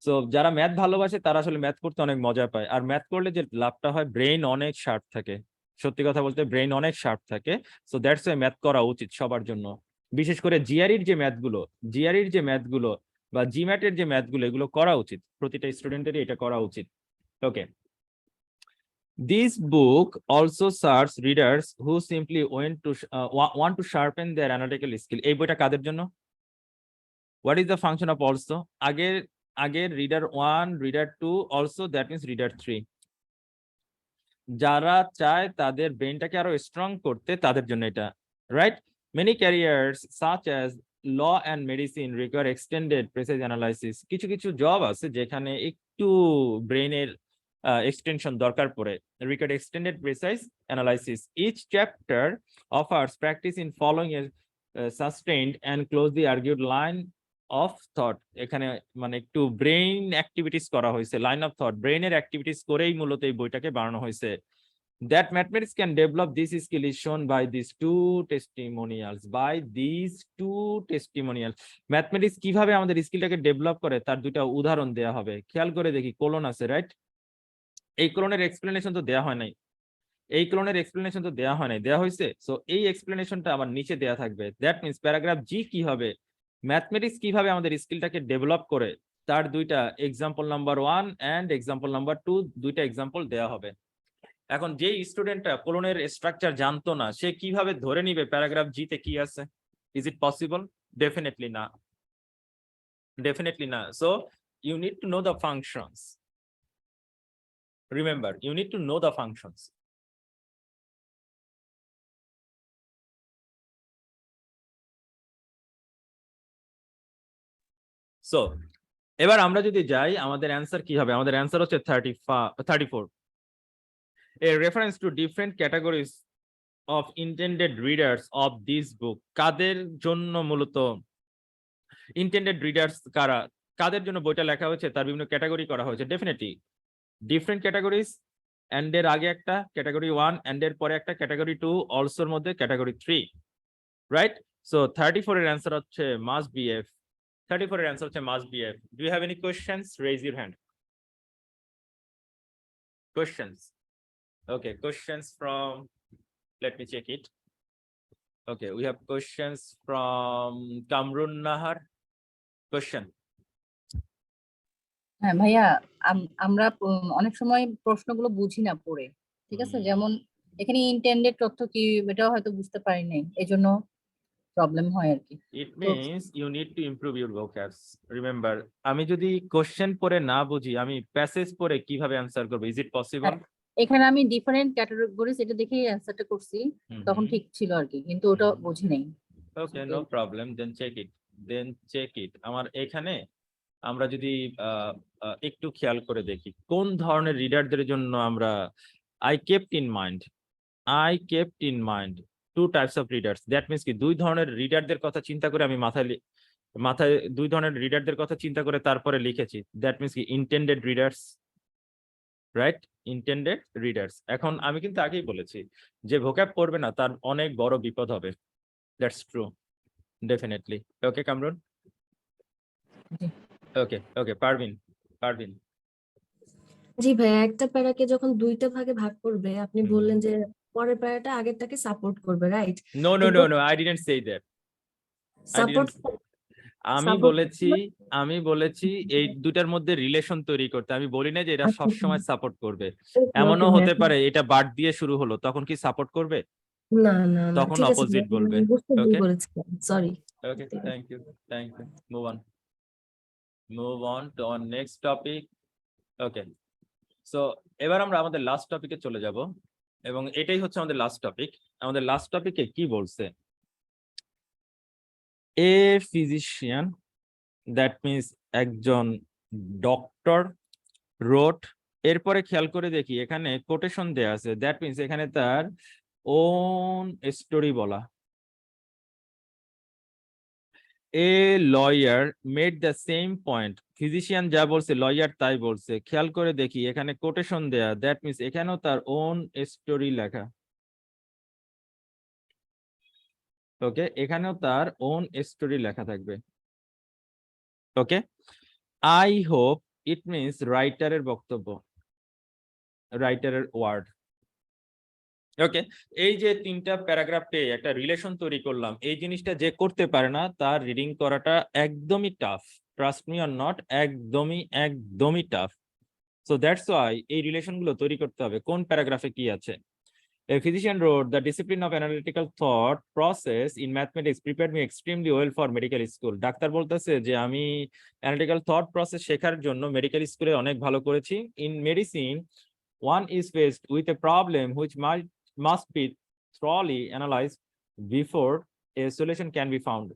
সো যারা ম্যাথ ভালোবাসে তারা আসলে ম্যাথ করতে অনেক মজা পায়, আর ম্যাথ করলে যে লাভটা হয়, ব্রেইন অনেক শার্প থাকে, সত্যি কথা বলতে ব্রেইন অনেক শার্প থাকে। সো দ্যাটস ওয়াই ম্যাথ করা উচিত সবার জন্য, বিশেষ করে জিআরইর যে ম্যাথগুলো বা জিম্যাটের যে ম্যাথগুলো, এগুলো করা উচিত, প্রতিটা স্টুডেন্টেরই এটা করা উচিত। ওকে, this book also serves readers who simply want to sharpen their analytical skill. এই বইটা কাদের জন্য? What is the function of also? আগের reader 1, reader 2, also that means reader 3. যারা চায় তাদের ব্রেনটাকে আরো স্ট্রং করতে, তাদের জন্য এটা। Right, many careers such as law and medicine require extended precise analysis. কিছু কিছু জব আছে যেখানে একটু ব্রেনের extension দরকার পড়ে, require extended precise analysis. Each chapter offers practice in following a sustained and closely argued line of thought. এখানে মানে একটু ব্রেইন অ্যাক্টিভিটিস করা হয়েছে, লাইন অফ থট, ব্রেইনের অ্যাক্টিভিটিস করেই মূলত এই বইটাকে বানানো হয়েছে। That mathematics can develop this skill is shown by these two testimonials. Mathematics কিভাবে আমাদের স্কিলটাকে ডেভেলপ করে তার দুইটা উদাহরণ দেয়া হবে। খেয়াল করে দেখি, কোলন আছে, রাইট? এই কোলনের এক্সপ্লেনেশন তো দেয়া হয় নাই, দেয়া হয়েছে। সো এই এক্সপ্লেনেশনটা আমার নিচে দেয়া থাকবে। দ্যাট মিন্স প্যারাগ্রাফ জি কি হবে, ম্যাথমেটিক্স কিভাবে আমাদের স্কিলটাকে ডেভেলপ করে, তার দুইটা example number 1 and example number 2, দুইটা এক্সাম্পল দেয়া হবে। এখন যেই স্টুডেন্টটা কোলনের স্ট্রাকচার জানতো না, সে কিভাবে ধরে নিবে প্যারাগ্রাফ জি তে কি আছে? Is it possible? ডেফিনেটলি না। So you need to know the functions. Remember, you need to know the functions. So, এবার আমরা যদি যাই, আমাদের অ্যান্সার কি হবে? আমাদের অ্যান্সার হচ্ছে 34. A reference to different categories of intended readers of this book. কাদের জন্য মূলত intended readers কারা? কাদের জন্য বইটা লেখা হয়েছে তার বিভিন্ন ক্যাটাগরি করা হয়েছে। ডেফিনেটলি ডিফারেন্ট ক্যাটাগরিজ, এন্ড এর আগে একটা ক্যাটাগরি 1, এন্ড এর পরে একটা ক্যাটাগরি 2, অলসোর মধ্যে ক্যাটাগরি 3, রাইট? সো 34 এর অ্যান্সার হচ্ছে মাস্ট বি এফ। 34 এর অ্যান্সার হচ্ছে must be F. Do you have any questions? Raise your hand. Questions? Okay, questions from, let me check it. Okay, we have questions from Kamrun Nahar. Question. হ্যাঁ ভাইয়া, আমরা অনেক সময় প্রশ্নগুলো বুঝি না পড়ে, ঠিক আছে? যেমন এখানে ইন্টেন্ডেড তথ্য কি, এটাও হয়তো বুঝতে পারি নাই, এজন্য প্রবলেম হয় আর কি। It means you need to improve your vocabs. Remember, আমি যদি কোশ্চেন পড়ে না বুঝি, আমি প্যাসেজ পড়ে কিভাবে অ্যানসার করব? Is it possible? এখানে আমি ডিফারেন্ট ক্যাটাগরিজ এটা দেখেই অ্যানসারটা করছি, তখন ঠিক ছিল আর কি, কিন্তু ওটা বুঝি নাই। Okay, no problem. Then check it. আমার এখানে আমরা যদি একটু খেয়াল করে দেখি কোন ধরনের রিডারদের জন্য আমরা I kept in mind 2 types of readers. That means কি দুই ধরনের রিডারদের কথা চিন্তা করে আমি মাথায় দুই ধরনের রিডারদের কথা চিন্তা করে তারপরে লিখেছি। That means কি intended readers, right? Intended readers. এখন আমি কিন্তু আগেই বলেছি যে ভোক্যাব পড়বে না তার অনেক বড় বিপদ হবে। That's true. Definitely. Okay, Kamrun? Okay, Parvin. Parvin. জি ভাইয়া, একটা প্যারাকে যখন দুইটা ভাগে ভাগ করবে, আপনি হুম। বললেন যে পরের প্যারাটা আগেরটাকে সাপোর্ট করবে, right? No, no, no, no. I didn't say that. Support আমি Support আমি বলেছি এই দুটার মধ্যে রিলেশন তৈরি করতে। আমি বলি না যে এটা আচ্ছা, সবসময় সাপোর্ট করবে। ওকে এমনও ওকে হতে ভাইয়া। পারে এটা বাট দিয়ে শুরু হলো, তখন কি সাপোর্ট করবে? না না না, তখন ঠিক আছে অপোজিট ভাইয়া, বলবে। আমি বুঝতে ভুল ওকে করেছিলাম, sorry. Okay, thank you, thank you. Move on to our next topic. Okay, so এবার আমরা আমাদের লাস্ট টপিকে চলে যাব, এবং এটাই হচ্ছে আমাদের লাস্ট টপিক। আমাদের লাস্ট টপিকে কি বলছে? এ ফিজিশিয়ান, দ্যাট মিনস একজন ডক্টর রোট, এরপরে খেয়াল করে দেখি এখানে কোটেশন দেয়া আছে, দ্যাট মিনস এখানে তার ওন স্টোরি বলা। A lawyer made the same point, physician যা বলছে লয়ার তাই বলছে। খেয়াল করে দেখি এখানে কোটেশন দেয়া, দ্যাট মিনস এখানেও তার ওন স্টোরি লেখা। ওকে, এখানেও তার ওন স্টোরি লেখা থাকবে। ওকে, আই হোপ ইট মিনস রাইটারের বক্তব্য, রাইটারের ওয়ার্ড। ওকে, এই যে তিনটা প্যারাগ্রাফ পেয়ে একটা রিলেশন তৈরি করলাম, এই জিনিসটা যে করতে পারে না তার রিডিং করাটা একদমই tough. Trust me or not, একদমই টাফ। সো দ্যাটস ওয়াই এই রিলেশন গুলো তৈরি করতে হবে। কোন প্যারাগ্রাফে কি আছে? A physician wrote, the discipline of analytical thought process in mathematics prepared me extremely well for medical school. Doctor বলতেছে যে আমি অ্যানালিটিক্যাল থট প্রসেস শেখার জন্য মেডিকেল স্কুলে অনেক ভালো করেছি। In medicine, one is faced with a problem which must be thoroughly analyzed before a solution can be found.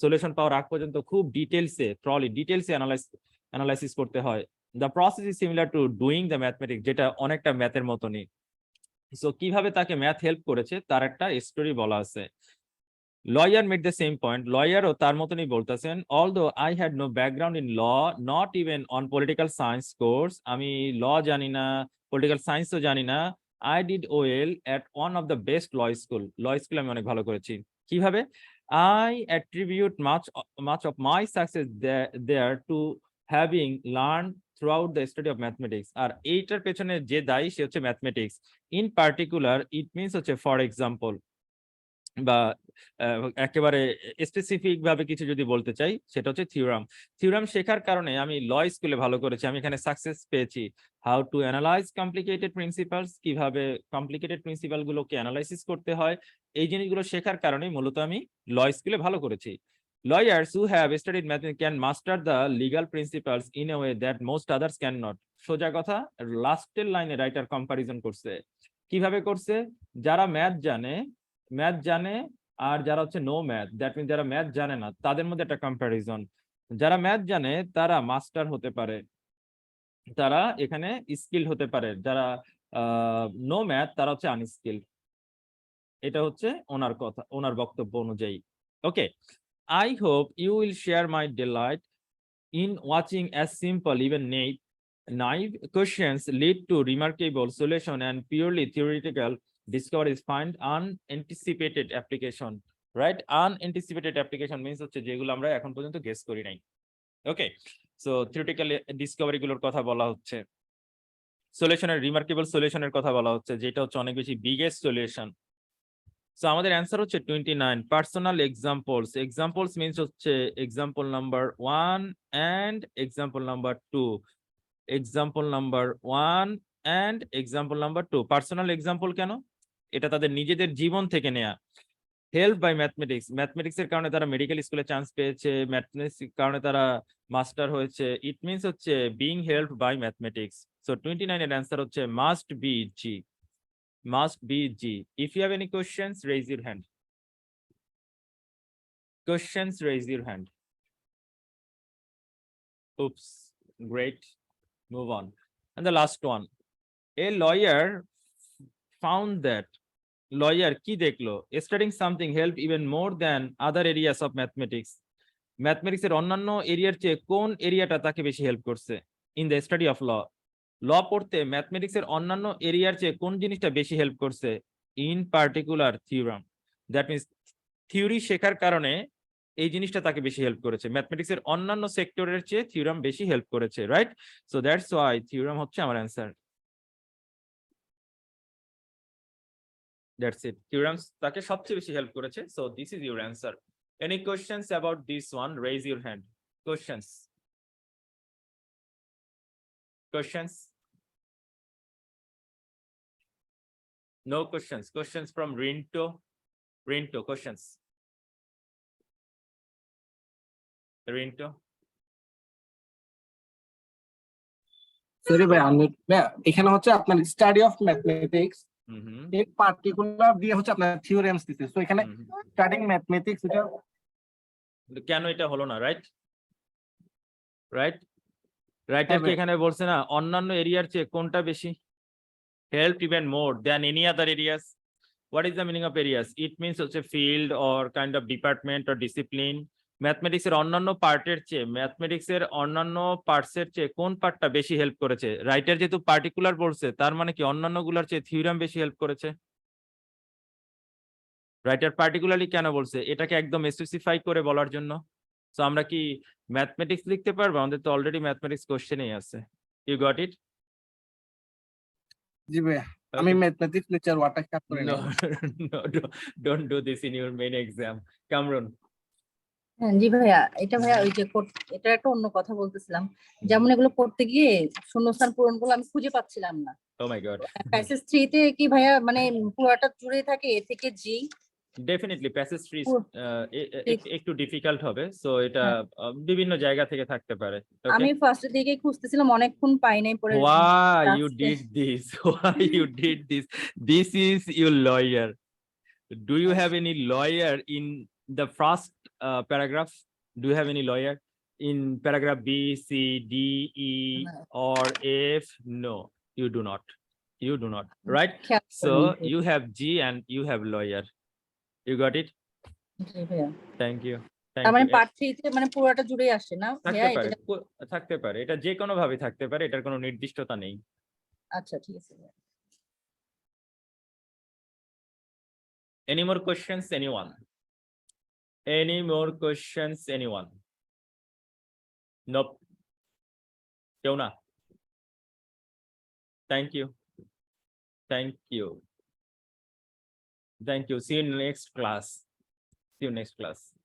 Solution পাওয়ার আগ পর্যন্ত খুব ডিটেইলসে অ্যানালাইসিস করতে হয়। The process is similar to doing the mathematics, যেটা অনেকটা ম্যাথের মতনই। সো কিভাবে তাকে ম্যাথ হেল্প করেছে তার একটা স্টোরি বলা আছে। Lawyer made the same point, লয়ারও তার মতনই বলতেছেন, although I had no background in law, not even on political science course, আমি ল জানি না, পলিটিক্যাল সায়েন্সও জানি না, I did well at one of the best law school আমি অনেক ভালো করেছি। কিভাবে? I attribute much of my success there to having learn throughout the study of mathematics, আর এইটার পেছনে যে দায়ী সে হচ্ছে mathematics. In particular it means হচ্ছে ফর এক্সাম্পল, বা একেবারে স্পেসিফিক ভাবে কিছু যদি বলতে চাই সেটা হচ্ছে থিওরাম শেখার কারণে আমি ল স্কুলে ভালো করেছি, আমি এখানে সাকসেস পেয়েছি। How to analyse complicated principles, কিভাবে কমপ্লিকেটেড প্রিন্সিপাল গুলোকে অ্যানালাইসিস করতে হয়, এই জিনিসগুলো শেখার কারণে মূলত আমি ল স্কুলে ভালো করেছি। Lawyers who have studied mathematics can master the legal principles in a way that most others cannot. সোজা কথা, লাস্টের লাইনে রাইটার কম্পারিজন করছে। কিভাবে করছে? যারা ম্যাথ জানে আর যারা হচ্ছে নো ম্যাথ, দ্যাট মিন যারা ম্যাথ জানে না, তাদের মধ্যে একটা কম্পারিজন। যারা ম্যাথ জানে তারা মাস্টার হতে পারে, তারা এখানে স্কিল হতে পারে, যারা নো ম্যাথ তারা হচ্ছে আনস্কিল। এটা হচ্ছে ওনার কথা, ওনার বক্তব্য অনুযায়ী। ওকে, I hope you will share my delight in watching as simple, even naive questions lead to remarkable solution and purely theoretical discoveries find unanticipated application. Right? Unanticipated application means হচ্ছে যেগুলো আমরা এখন পর্যন্ত গেস করি নাই। ওকে, সো থিওরিটিক্যাল ডিসকভারি গুলোর কথা বলা হচ্ছে, সলিউশনের রিমার্কেবল সলিউশনের কথা বলা হচ্ছে, যেটা হচ্ছে অনেক বেশি বিগেস্ট সলিউশন। সো আমাদের অ্যান্সার হচ্ছে 29। পার্সোনাল এক্সাম্পলস, এক্সাম্পলস মিনস হচ্ছে example number 1 and example number 2, example number 1 and example number 2। Personal example কেন? এটা তাদের নিজেদের জীবন থেকে নেয়া। হেল্প বাই ম্যাথমেটিক্স, ম্যাথমেটিক্স এর কারণে তারা মেডিকেল স্কুলে চান্স পেয়েছে, ম্যাথমেটিক্স এর কারণে তারা মাস্টার হয়েছে, ইট মিনস হচ্ছে being help by mathematics. So 29 এর অ্যান্সার হচ্ছে must be G, must be G. If you have any questions, raise your hand. Questions, raise your hand. Oops, great. Move on. And the last one. A lawyer found that, lawyer ki dekhlo, studying something helped even more than other areas of mathematics. Mathematics er onnanno area che kon area ta take beshi help korche in the study of law. ল পড়তে mathematics এর অন্যান্য এরিয়ার চেয়ে কোন জিনিসটা বেশি help করছে? In particular theorem, that means theory শেখার কারণে এই জিনিসটা তাকে বেশি হেল্প করেছে, ম্যাথমেটিক্স এর অন্যান্য সেক্টরের চেয়ে থিওরাম বেশি হেল্প করেছে, right? So that's Y theorem হচ্ছে আমার অ্যান্সার। দ্যাটস ইট, থিওরামস তাকে সবচেয়ে বেশি হেল্প করেছে। So this is your answer. Any questions about this one? Raise your hand. Questions? Questions? No questions. Questions from Rinto? Rinto, questions? Rinto? Sorry ভাই, আমি এখানে হচ্ছে আপনার স্টাডি অফ ম্যাথমেটিক্স Mm-hmm. এর পার্টিকুলার দিয়ে হচ্ছে আপনার থিওরেমস দিতে, তো এখানে স্টাডিং ম্যাথমেটিক্স এটা কেন এটা হলো না, রাইট? রাইট, রাইটার কি ভাই। এখানে বলছে না অন্যান্য এরিয়ার চেয়ে কোনটা বেশি help even more than any other areas? What is the meaning of areas? It means হচ্ছে field or kind of department or discipline. Mathematics এর অন্যান্য পার্টের চেয়ে, ম্যাথমেটিক্স এর অন্যান্য পার্টসের চেয়ে কোন পার্টটা বেশি হেল্প করেছে? রাইটার যেহেতু পার্টিকুলার বলছে, তার মানে কি অন্যান্য গুলার চেয়ে থিওরাম বেশি হেল্প করেছে? রাইটার পার্টিকুলারলি কেন বলছে? এটাকে একদম স্পেসিফাই করে বলার জন্য। সো আমরা কি ম্যাথমেটিক্স লিখতে পারবো? আমাদের তো অলরেডি ম্যাথমেটিক্স কোশ্চেনেই আছে। ইউ গট ইট? জি ভাই, আমি ম্যাথমেটিক্স লেকচার ওয়াটা কাট করে No, নেই। no, don't do this in your main exam. Kamrun. হ্যাঁ জি ভাইয়া, এটা ভাইয়া ওই যে এটা একটা অন্য কথা বলতেছিলাম, যেমন এগুলো করতে গিয়ে শূন্যস্থান পূরণ গুলো আমি খুঁজে পাচ্ছিলাম না। Oh my God. প্যাসেজ 3 তে কি ভাইয়া মানে পুরোটা জুড়ে থাকে এ থেকে জি? Definitely passage 3 পুরো- একটু ডিফিকাল্ট হবে, সো এটা বিভিন্ন জায়গা থেকে থাকতে পারে। আমি ফার্স্টের দিকে খুঁজতেছিলাম, অনেকক্ষণ পাই নাই, পরে Why you last A- did this? Why you did this? This is your lawyer. Do you have any lawyer in the first paragraph? Do you have any lawyer in paragraph B, C, D, E, or F? No, you do not. You do not, right? খেয়াল So করিনি। you have G and you have lawyer. You got it? জি ভাইয়া, Thank you. তার Thank মানে you. Part 3 তে মানে পুরোটা জুড়ে আসে না ভাইয়া? থাকতে পারে, এটা থাকতে পারে, এটা যে কোনো ভাবে থাকতে পারে, এটার কোনো নির্দিষ্টতা নেই। আচ্ছা ঠিক আছে ভাইয়া। Any more questions, anyone? Any more questions, anyone? Nope. কেউ না? Thank you. Thank you. Thank you. See you in next class. See you next class.